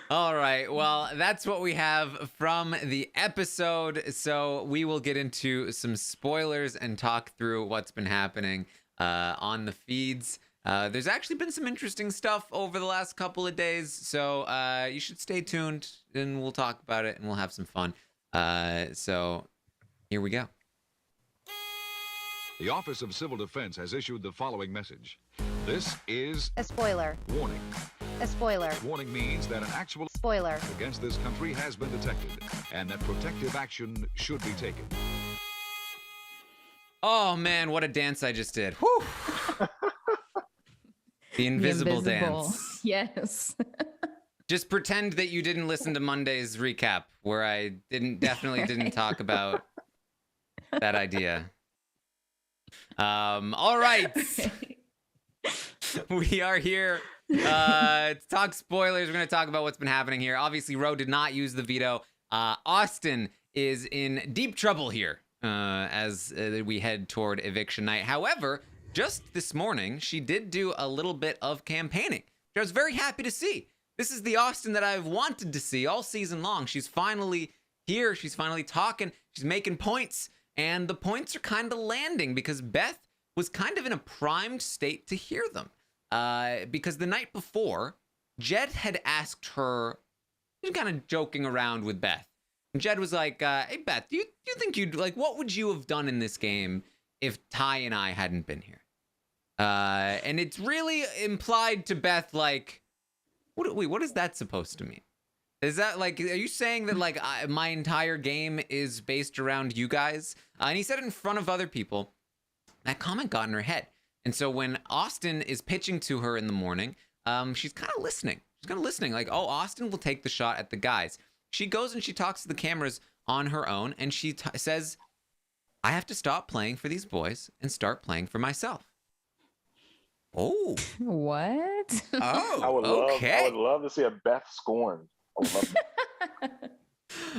All right. Well, that's what we have from the episode. So we will get into some spoilers and talk through what's been happening on the feeds. There's actually been some interesting stuff over the last couple of days. So you should stay tuned and we'll talk about it and we'll have some fun. So here we go.
The Office of Civil Defense has issued the following message. This is
a spoiler.
Warning.
A spoiler.
Warning means that an actual
Spoiler.
against this country has been detected and that protective action should be taken.
Oh man, what a dance I just did. Whew. The invisible dance.
Yes.
Just pretend that you didn't listen to Monday's recap where I definitely didn't talk about that idea. All right. We are here to talk spoilers. We're going to talk about what's been happening here. Obviously, Ro did not use the veto. Austin is in deep trouble here as we head toward eviction night. However, just this morning, she did do a little bit of campaigning, which I was very happy to see. This is the Austin that I've wanted to see all season long. She's finally here. She's finally talking. She's making points. And the points are kind of landing because Beth was kind of in a primed state to hear them. Because the night before, Jed had asked her, he was kind of joking around with Beth. And Jed was like, hey, Beth, do you think what would you have done in this game if Ty and I hadn't been here? And it's really implied to Beth, like, what is that supposed to mean? Is that are you saying that my entire game is based around you guys? And he said it in front of other people. That comment got in her head. And so when Austin is pitching to her in the morning, she's kind of listening. She's kind of listening like, oh, Austin will take the shot at the guys. She goes and she talks to the cameras on her own. And she says, I have to stop playing for these boys and start playing for myself. Oh.
What?
Oh, okay.
I would love to see a Beth scorned.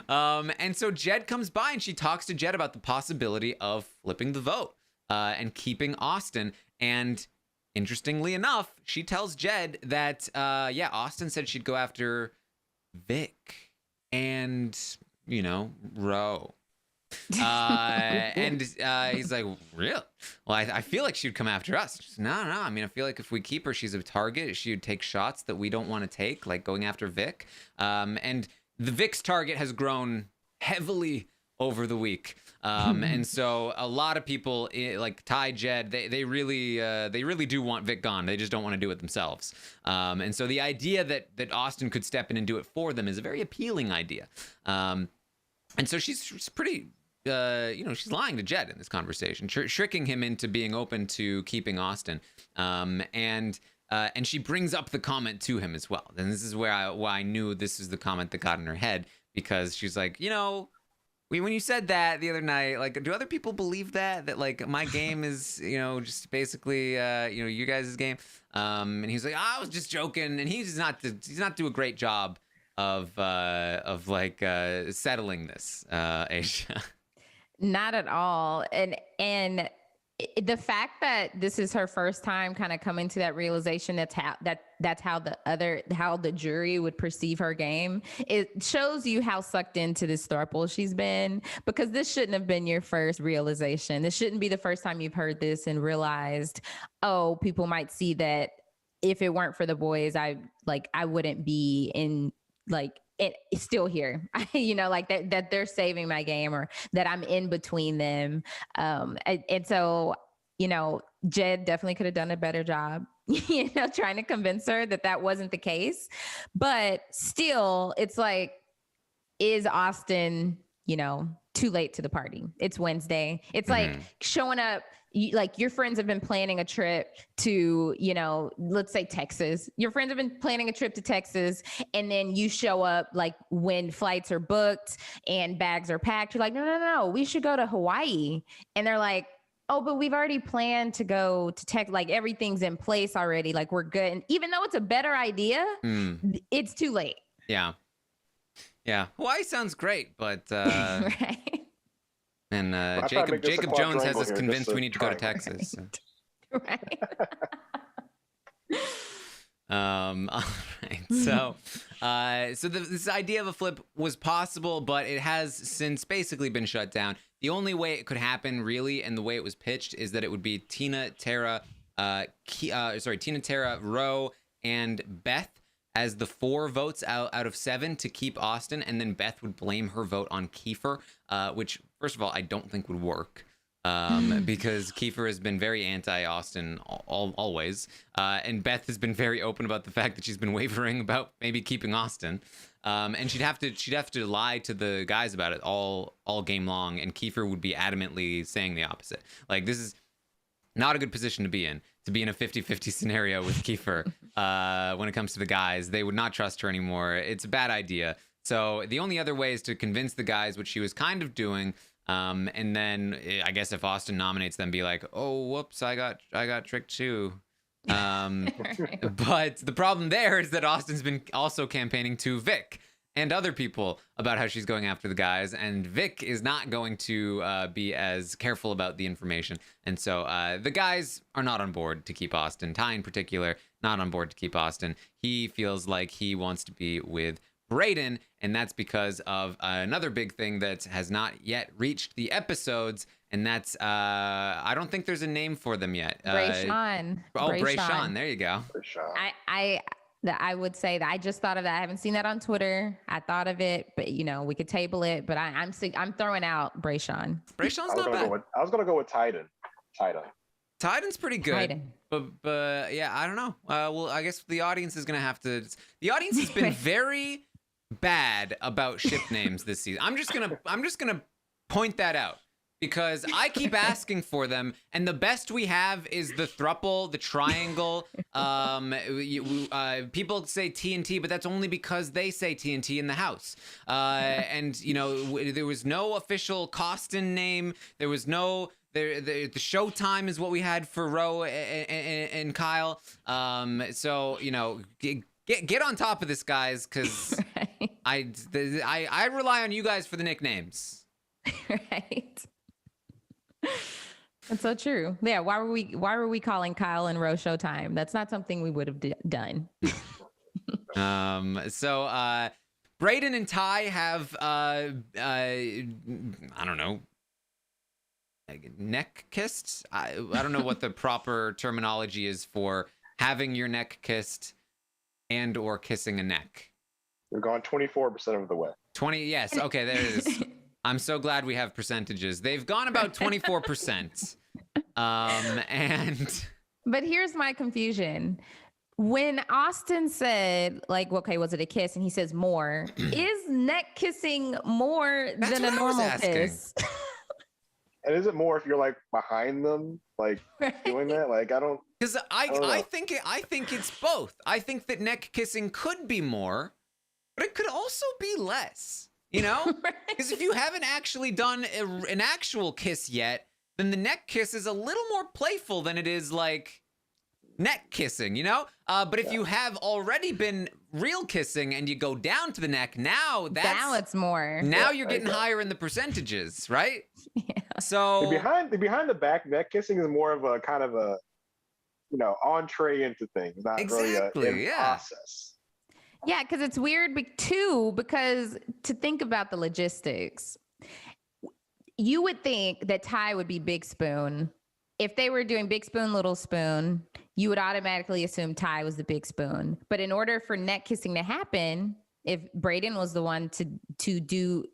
And so Jed comes by and she talks to Jed about the possibility of flipping the vote and keeping Austin. And interestingly enough, she tells Jed that, Austin said she'd go after Vic and, Ro. And he's like, real? Well, I feel like she'd come after us. Says, no. I mean, I feel like if we keep her, she's a target. She would take shots that we don't want to take, like going after Vic. And the Vic's target has grown heavily over the week. And so a lot of people like Ty, Jed, they really do want Vic gone. They just don't want to do it themselves. And so the idea that Austin could step in and do it for them is a very appealing idea. And so she's pretty, she's lying to Jed in this conversation, tricking him into being open to keeping Austin. And she brings up the comment to him as well. And this is why I knew this is the comment that got in her head, because she's like, when you said that the other night, do other people believe that my game is, just basically, you guys' game? And he's like, I was just joking. And he's not do a great job of settling this, Aysha.
Not at all. And the fact that this is her first time kind of coming to that realization, that's how the jury would perceive her game. It shows you how sucked into this throuple she's been, because this shouldn't have been your first realization. This shouldn't be the first time you've heard this and realized, oh, people might see that if it weren't for the boys, I wouldn't be in still here, like that they're saving my game, or that I'm in between them. And so, Jed definitely could have done a better job, trying to convince her that wasn't the case. But still, it's like, is Austin, too late to the party? It's Wednesday. It's like showing up. Your friends have been planning a trip to, let's say Texas. Your friends have been planning a trip to Texas, and then you show up like when flights are booked and bags are packed. You're like, no, we should go to Hawaii. And they're like, oh, but we've already planned to go to Texas. Like, everything's in place already. Like, we're good. And even though it's a better idea, it's too late.
Yeah. Hawaii sounds great, but
right.
And Jacob Jones has us convinced we need to go to Texas. So.
Right.
All right. So this idea of a flip was possible, but it has since basically been shut down. The only way it could happen, really, and the way it was pitched, is that it would be Tina, Tara, Ro, and Beth as the 4 votes out of 7 to keep Austin, and then Beth would blame her vote on Kiefer, which, first of all, I don't think would work, because Kiefer has been very anti-Austin always, and Beth has been very open about the fact that she's been wavering about maybe keeping Austin, and she'd have to lie to the guys about it all game long, and Kiefer would be adamantly saying the opposite. Like, this is not a good position to be in a 50-50 scenario with Kiefer when it comes to the guys. They would not trust her anymore. It's a bad idea. So the only other way is to convince the guys, which she was kind of doing. And then I guess if Austin nominates them, be like, oh, whoops, I got tricked too. But the problem there is that Austin's been also campaigning to Vic and other people about how she's going after the guys, and Vic is not going to be as careful about the information. And so the guys are not on board to keep Austin. Ty in particular, not on board to keep Austin. He feels like he wants to be with Brayden, and that's because of another big thing that has not yet reached the episodes, and that's I don't think there's a name for them yet.
Brayshawn.
Brayshawn. There you go.
I would say that I just thought of that. I haven't seen that on Twitter. I thought of it, but we could table it. But I'm throwing out Brayshawn.
Brayshawn's not bad.
I was gonna go with Titan.
Titan's pretty good.
Titan.
But yeah, I don't know. Well, I guess the audience is gonna have to. The audience has been very bad about ship names this season. I'm just gonna point that out, because I keep asking for them, and the best we have is the thruple, the triangle. People say TNT, but that's only because they say TNT in the house. And there was no official Costin name. There was no. The Showtime is what we had for Ro and Kyle. So get on top of this, guys, because
Right.
I rely on you guys for the nicknames.
Right. That's so true. Yeah. Why were we calling Kyle and Ro Showtime? That's not something we would have done.
So Brayden and Ty have I don't know, neck kissed. I don't know what the proper terminology is for having your neck kissed and or kissing a neck.
We're gone 24% of the way.
20. Yes. Okay. There it is. I'm so glad we have percentages. They've gone about 24%. And.
But here's my confusion. When Austin said, like, okay, was it a kiss? And he says more. Is neck kissing more than a normal kiss?
And is it more if you're like behind them, like doing that? Like, I don't.
Because I think it's both. I think that neck kissing could be more, but it could also be less. Because if you haven't actually done an actual kiss yet, then the neck kiss is a little more playful than it is like neck kissing, you know? But if you have already been real kissing and you go down to the neck, now
it's more.
Now you're getting higher in the percentages, right?
Yeah.
So
the behind the back neck kissing is more of a kind of a, entree into things, not really a process.
Yeah, because it's weird too, because to think about the logistics, you would think that Ty would be big spoon. If they were doing big spoon, little spoon, you would automatically assume Ty was the big spoon. But in order for neck kissing to happen, if Brayden was the one to do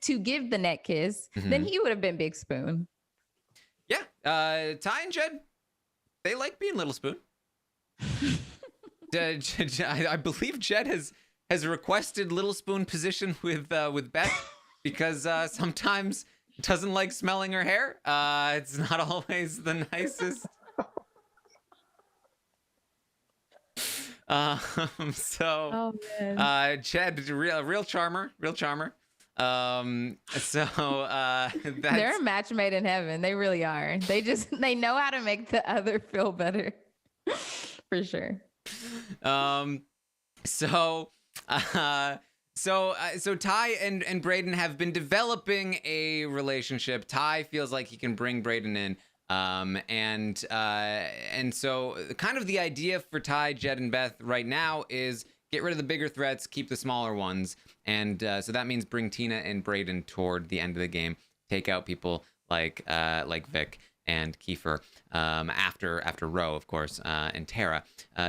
to give the neck kiss, then he would have been big spoon.
Yeah, Ty and Jed, they like being little spoon. I believe Jed has requested little spoon position with Beth because sometimes doesn't like smelling her hair. It's not always the nicest. Jed, real charmer. That's,
they're a match made in heaven. They really are. They know how to make the other feel better, for sure. So Ty and Brayden have been developing a relationship. Ty feels like he can bring Brayden in. And so kind of the idea for Ty, Jed, and Beth right now is get rid of the bigger threats, keep the smaller ones. And so that means bring Tina and Brayden toward the end of the game, take out people like Vic and Kiefer, after Ro, of course, and Tara.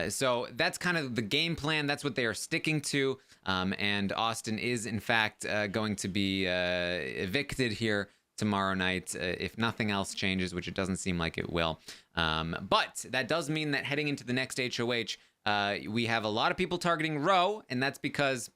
So that's kind of the game plan. That's what they are sticking to. And Austin is, in fact, going to be evicted here tomorrow night, if nothing else changes, which it doesn't seem like it will. But that does mean that heading into the next HOH, we have a lot of people targeting Ro, and that's because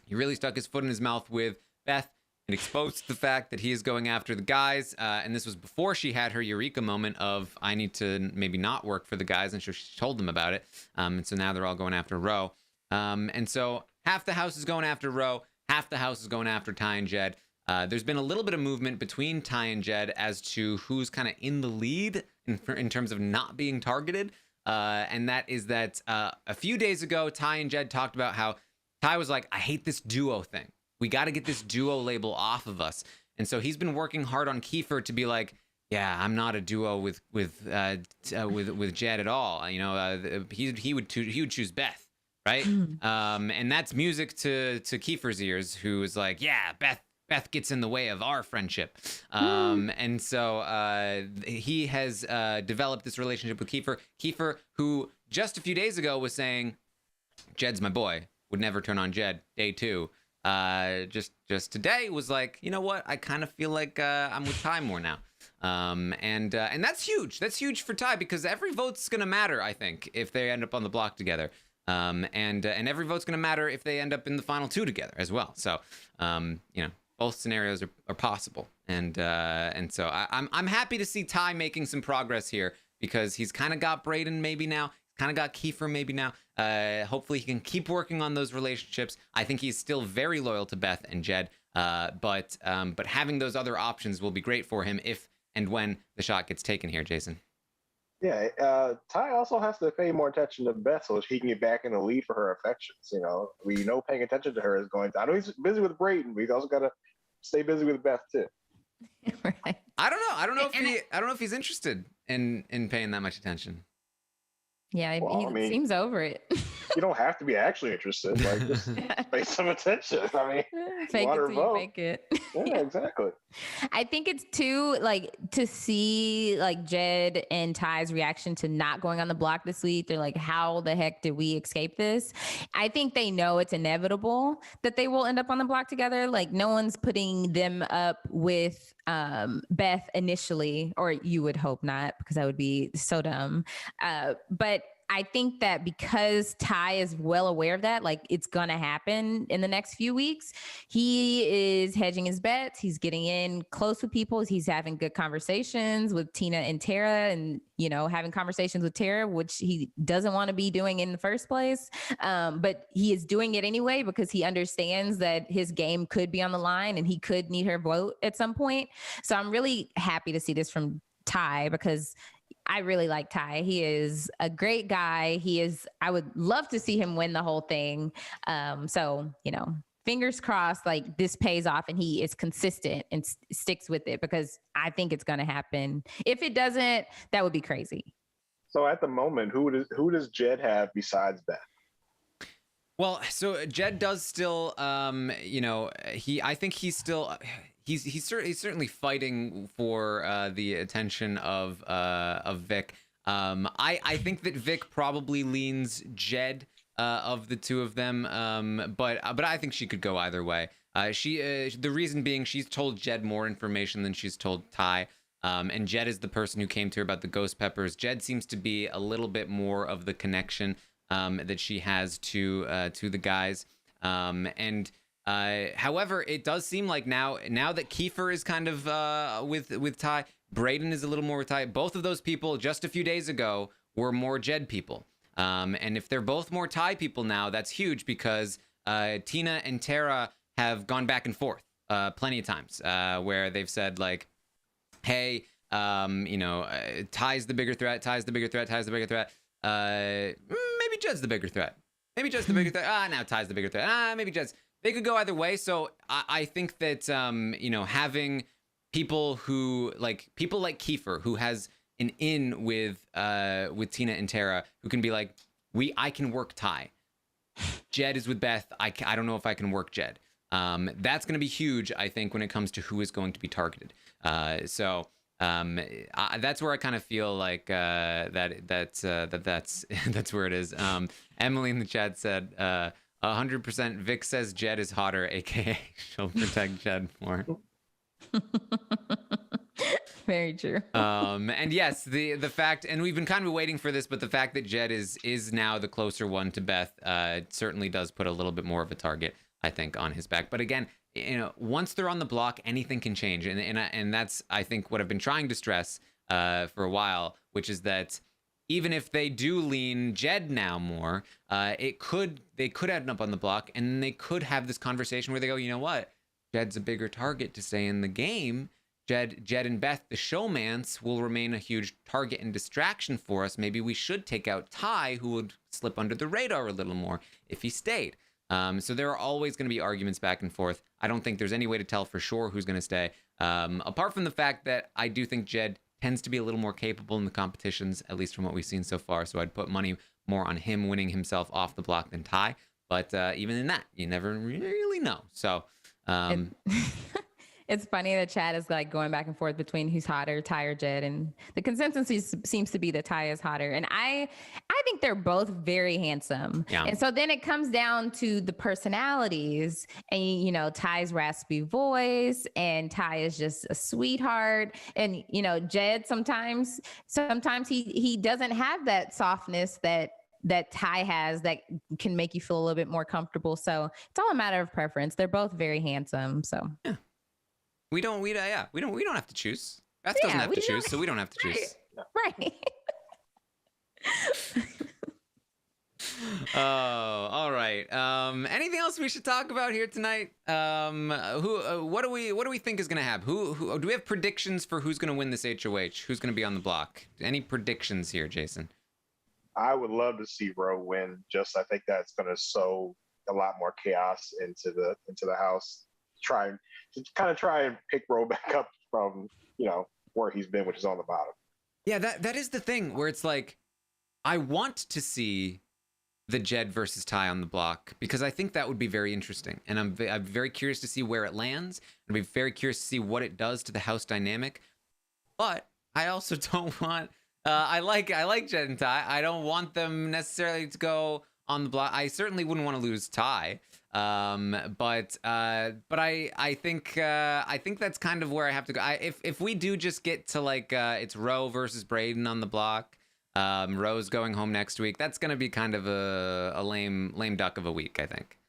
he really stuck his foot in his mouth with Beth and exposed the fact that he is going after the guys. And this was before she had her eureka moment of, I need to maybe not work for the guys. And so she told them about it. And so now they're all going after Ro. And so half the house is going after Ro. Half the house is going after Ty and Jed. There's been a little bit of movement between Ty and Jed as to who's kind of in the lead in terms of not being targeted. And that is that a few days ago, Ty and Jed talked about how Ty was like, I hate this duo thing. We got to get this duo label off of us. And so he's been working hard on Kiefer to be like, yeah, I'm not a duo with Jed at all. He would choose Beth, right? And that's music to Kiefer's ears, who is like, yeah, Beth gets in the way of our friendship. And so he has developed this relationship with Kiefer. Kiefer, who just a few days ago was saying, Jed's my boy, would never turn on Jed, day 2. Just today was like, you know what? I kind of feel like I'm with Ty more now. And that's huge. That's huge for Ty because every vote's going to matter, I think, if they end up on the block together. And every vote's going to matter if they end up in the final 2 together as well. So, both scenarios are possible. And so I'm happy to see Ty making some progress here because he's kind of got Brayden maybe now. Kind of got Kiefer maybe now. Hopefully he can keep working on those relationships. I think he's still very loyal to Beth and Jed. But having those other options will be great for him if and when the shot gets taken here, Jason.
Yeah, Ty also has to pay more attention to Beth so she can get back in the lead for her affections. We know paying attention to her is going to. I know he's busy with Brayden, but he's also got to stay busy with Beth too.
Right.
I don't know if he's interested in paying that much attention.
Yeah, he seems over it.
You don't have to be actually interested. Like, just pay some attention. I mean,
fake it till you make it.
Yeah, exactly.
I think it's too, like, to see, like, Jed and Ty's reaction to not going on the block this week. They're like, how the heck did we escape this? I think they know it's inevitable that they will end up on the block together. Like, no one's putting them up with Beth initially, or you would hope not, because that would be so dumb. But I think that because Ty is well aware of that, like it's going to happen in the next few weeks, he is hedging his bets. He's getting in close with people. He's having good conversations with Tina and Tara and, having conversations with Tara, which he doesn't want to be doing in the first place. But he is doing it anyway because he understands that his game could be on the line and he could need her vote at some point. So I'm really happy to see this from Ty because I really like Ty. He is a great guy. I would love to see him win the whole thing. So, fingers crossed, like this pays off and he is consistent and sticks with it, because I think it's going to happen. If it doesn't, that would be crazy.
So at the moment, who does Jed have besides Beth?
Well, so Jed does still, I think he's still, he's certainly fighting for the attention of Vic. I think that Vic probably leans Jed of the two of them, but I think she could go either way. The reason being, she's told Jed more information than she's told Ty. And Jed is the person who came to her about the ghost peppers. Jed seems to be a little bit more of the connection that she has to the guys. However, it does seem like now that Kiefer is kind of with Ty, Brayden is a little more with Ty. Both of those people just a few days ago were more Jed people. And if they're both more Ty people now, that's huge, because Tina and Tara have gone back and forth plenty of times where they've said, like, hey, Ty's the bigger threat, Ty's the bigger threat, Ty's the bigger threat. Maybe Jed's the bigger threat. Maybe Jed's the bigger threat. Now Ty's the bigger threat. Maybe Jed's. They could go either way. So I think that, having people like Kiefer, who has an in with Tina and Tara, who can be like, I can work Ty. Jed is with Beth. I don't know if I can work Jed. That's going to be huge, I think, when it comes to who is going to be targeted. That's where I kind of feel like that's where it is. Emily in the chat said 100% Vic says Jed is hotter, aka she'll protect Jed more.
Very true.
And yes, the fact, and we've been kind of waiting for this, but the fact that Jed is now the closer one to Beth certainly does put a little bit more of a target, I think, on his back. But again, once they're on the block, anything can change, and that's, I think, what I've been trying to stress for a while, which is that even if they do lean Jed now more, they could end up on the block, and they could have this conversation where they go, you know what, Jed's a bigger target to stay in the game. Jed and Beth, the showmance, will remain a huge target and distraction for us. Maybe we should take out Ty, who would slip under the radar a little more if he stayed. So there are always going to be arguments back and forth. I don't think there's any way to tell for sure who's going to stay. Apart from the fact that I do think Jed tends to be a little more capable in the competitions, at least from what we've seen so far. So I'd put money more on him winning himself off the block than Ty. But even in that, you never really know. So...
It's funny that Chad is like going back and forth between who's hotter, Ty or Jed, and the consensus seems to be that Ty is hotter. And I think they're both very handsome. Yeah. And so then it comes down to the personalities, and Ty's raspy voice, and Ty is just a sweetheart, and Jed sometimes he doesn't have that softness that Ty has that can make you feel a little bit more comfortable. So it's all a matter of preference. They're both very handsome. So yeah.
We don't have to choose. Beth doesn't have to choose, so we don't have to choose.
Right.
Oh, all right. Anything else we should talk about here tonight? What do we think is going to happen? Who do we have predictions for who's going to win this HOH? Who's going to be on the block? Any predictions here, Jason?
I would love to see Roe win. I think that's going to sow a lot more chaos into the house. Try and pick Roe back up from where he's been, which is on the bottom.
Yeah, that is the thing where it's like, I want to see the Jed versus Ty on the block, because I think that would be very interesting, and I'm very curious to see where it lands. I'd be very curious to see what it does to the house dynamic. But I also don't want. I like Jed and Ty. I don't want them necessarily to go on the block. I certainly wouldn't want to lose Ty. But I think that's kind of where I have to go. If we do just get to it's Roe versus Brayden on the block, Roe's going home next week. That's going to be kind of a lame duck of a week, I think.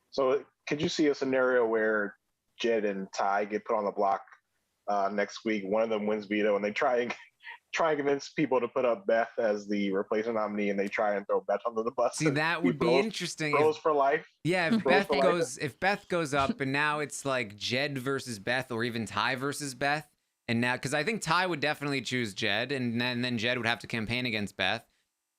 So could you see a scenario where Jed and Ty get put on the block next week? One of them wins veto, and they try and convince people to put up Beth as the replacement nominee, and they try and throw Beth under the bus.
See, that would be interesting.
Bros for life.
Yeah, if Beth goes up, and now it's like Jed versus Beth, or even Ty versus Beth, And now, because I think Ty would definitely choose Jed, and then Jed would have to campaign against Beth.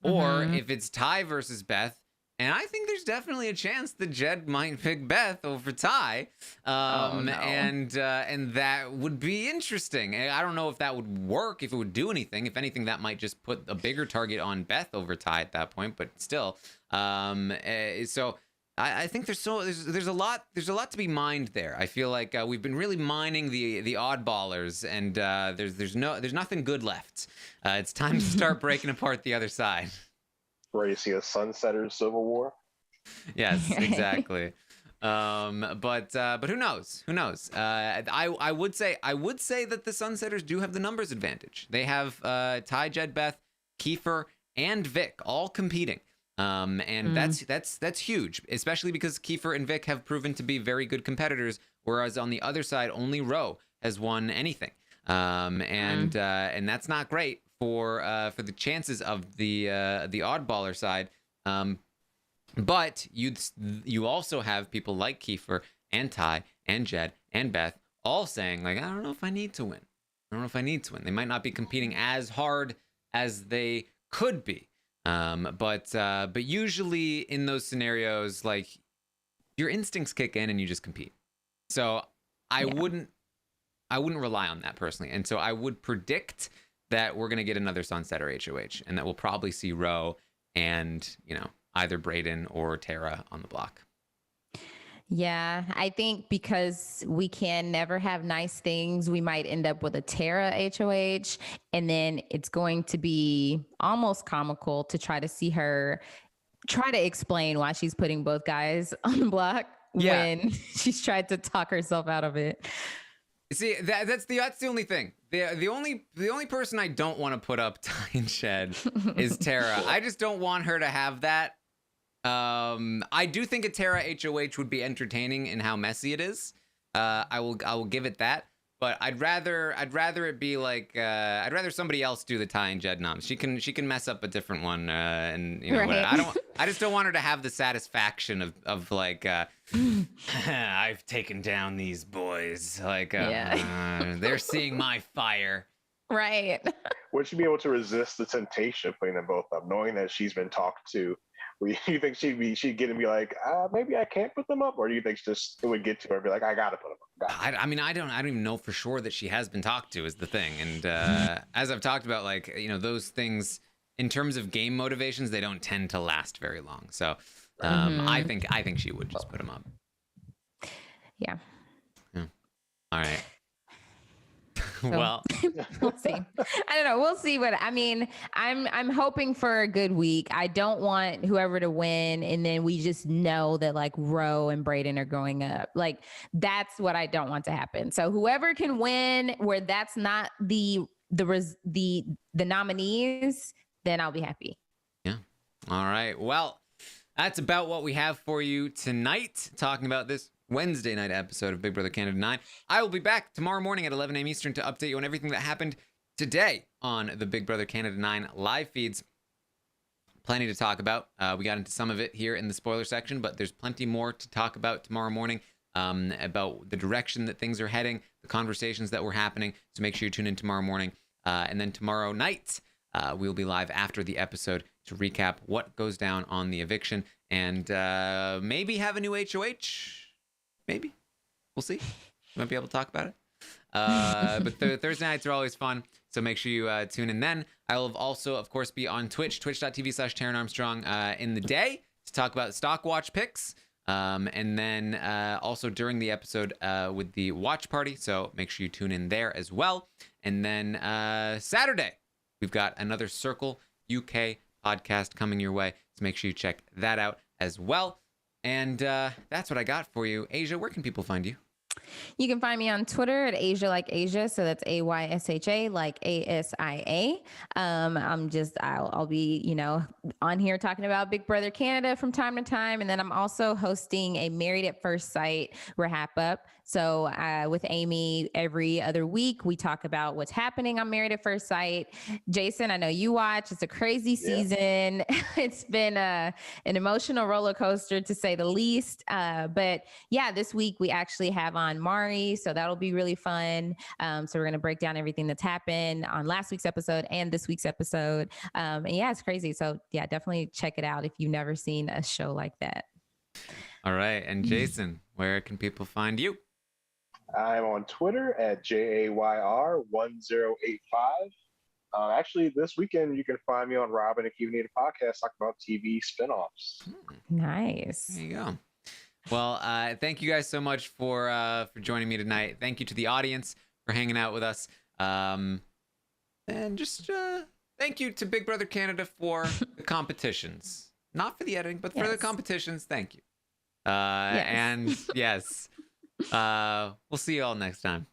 Or if it's Ty versus Beth, and I think there's definitely a chance that Jed might pick Beth over Ty, and that would be interesting. And I don't know if that would work, if it would do anything. If anything, that might just put a bigger target on Beth over Ty at that point. But still, so I think there's a lot to be mined there. I feel like we've been really mining the oddballers, and there's nothing good left. It's time to start breaking apart the other side.
Ready to see a Sunsetters Civil War?
Yes, exactly. But who knows? Who knows? I would say that the Sunsetters do have the numbers advantage. They have Ty, Jed, Beth, Kiefer, and Vic all competing. And that's huge, especially because Kiefer and Vic have proven to be very good competitors, whereas on the other side, only Ro has won anything. And that's not great for the chances of the oddballer side. But you also have people like Kiefer and Ty and Jed and Beth all saying, like, I don't know if I need to win. They might not be competing as hard as they could be. But usually in those scenarios, like, your instincts kick in and you just compete. So I wouldn't rely on that personally. And so I would predict that we're going to get another Sunsetter HOH, and that we'll probably see Ro and, either Brayden or Tara on the block.
Yeah, I think because we can never have nice things, we might end up with a Tara HOH, and then it's going to be almost comical to try to see her try to explain why she's putting both guys on the block when she's tried to talk herself out of it.
See, that's the only thing. The only person I don't want to put up Ty and Jed is Tara. I just don't want her to have that. I do think a Tara HOH would be entertaining in how messy it is. I will give it that. But I'd rather it be like I'd rather somebody else do the Ty and Jed noms. She can mess up a different one, and right. I just don't want her to have the satisfaction of like I've taken down these boys, like they're seeing my fire.
Right.
Would she be able to resist the temptation of putting them both up, knowing that she's been talked to? You think she'd get and be like, maybe I can't put them up, or do you think it would get to her and be like, I gotta put them up?
I don't even know for sure that she has been talked to is the thing, and as I've talked about, like, those things in terms of game motivations, they don't tend to last very long. So I think she would just put them up.
Yeah.
All right.
So,
well,
we'll see. I don't know. We'll see. But I mean, I'm hoping for a good week. I don't want whoever to win, and then we just know that like Ro and Brayden are growing up. Like, that's what I don't want to happen. So whoever can win, where that's not the nominees, then I'll be happy.
Yeah. All right. Well, that's about what we have for you tonight, talking about this Wednesday night episode of Big Brother Canada 9. I will be back tomorrow morning at 11 a.m. Eastern to update you on everything that happened today on the Big Brother Canada 9 live feeds. Plenty to talk about. We got into some of it here in the spoiler section, but there's plenty more to talk about tomorrow morning, about the direction that things are heading, the conversations that were happening. So make sure you tune in tomorrow morning. And then tomorrow night, we'll be live after the episode to recap what goes down on the eviction and maybe have a new HOH. Maybe. We'll see. We might be able to talk about it. But Thursday nights are always fun, so make sure you tune in then. I will also, of course, be on Twitch, twitch.tv/Taran Armstrong in the day to talk about stock watch picks. And then also during the episode with the watch party, so make sure you tune in there as well. And then Saturday, we've got another Circle UK podcast coming your way, so make sure you check that out as well. And that's what I got for you. Aysha, where can people find you?
You can find me on Twitter at Aysha like Asia. So that's AYSHA like ASIA. I'll be, on here talking about Big Brother Canada from time to time. And then I'm also hosting a Married at First Sight RHAP up. So with Amy, every other week, we talk about what's happening on Married at First Sight. Jason, I know you watch. It's a crazy season. It's been an emotional roller coaster, to say the least. But yeah, this week we actually have on Mari, so that'll be really fun. So we're going to break down everything that's happened on last week's episode and this week's episode. And yeah, it's crazy. So yeah, definitely check it out if you've never seen a show like that.
All right. And Jason, where can people find you?
I'm on Twitter at JAYR1085. Actually, this weekend you can find me on Robin if you need a podcast talking about TV spinoffs.
Nice.
There you go. Well, thank you guys so much for joining me tonight. Thank you to the audience for hanging out with us. And just thank you to Big Brother Canada for the competitions. Not for the editing, but for the competitions. Thank you. And yes, we'll see you all next time.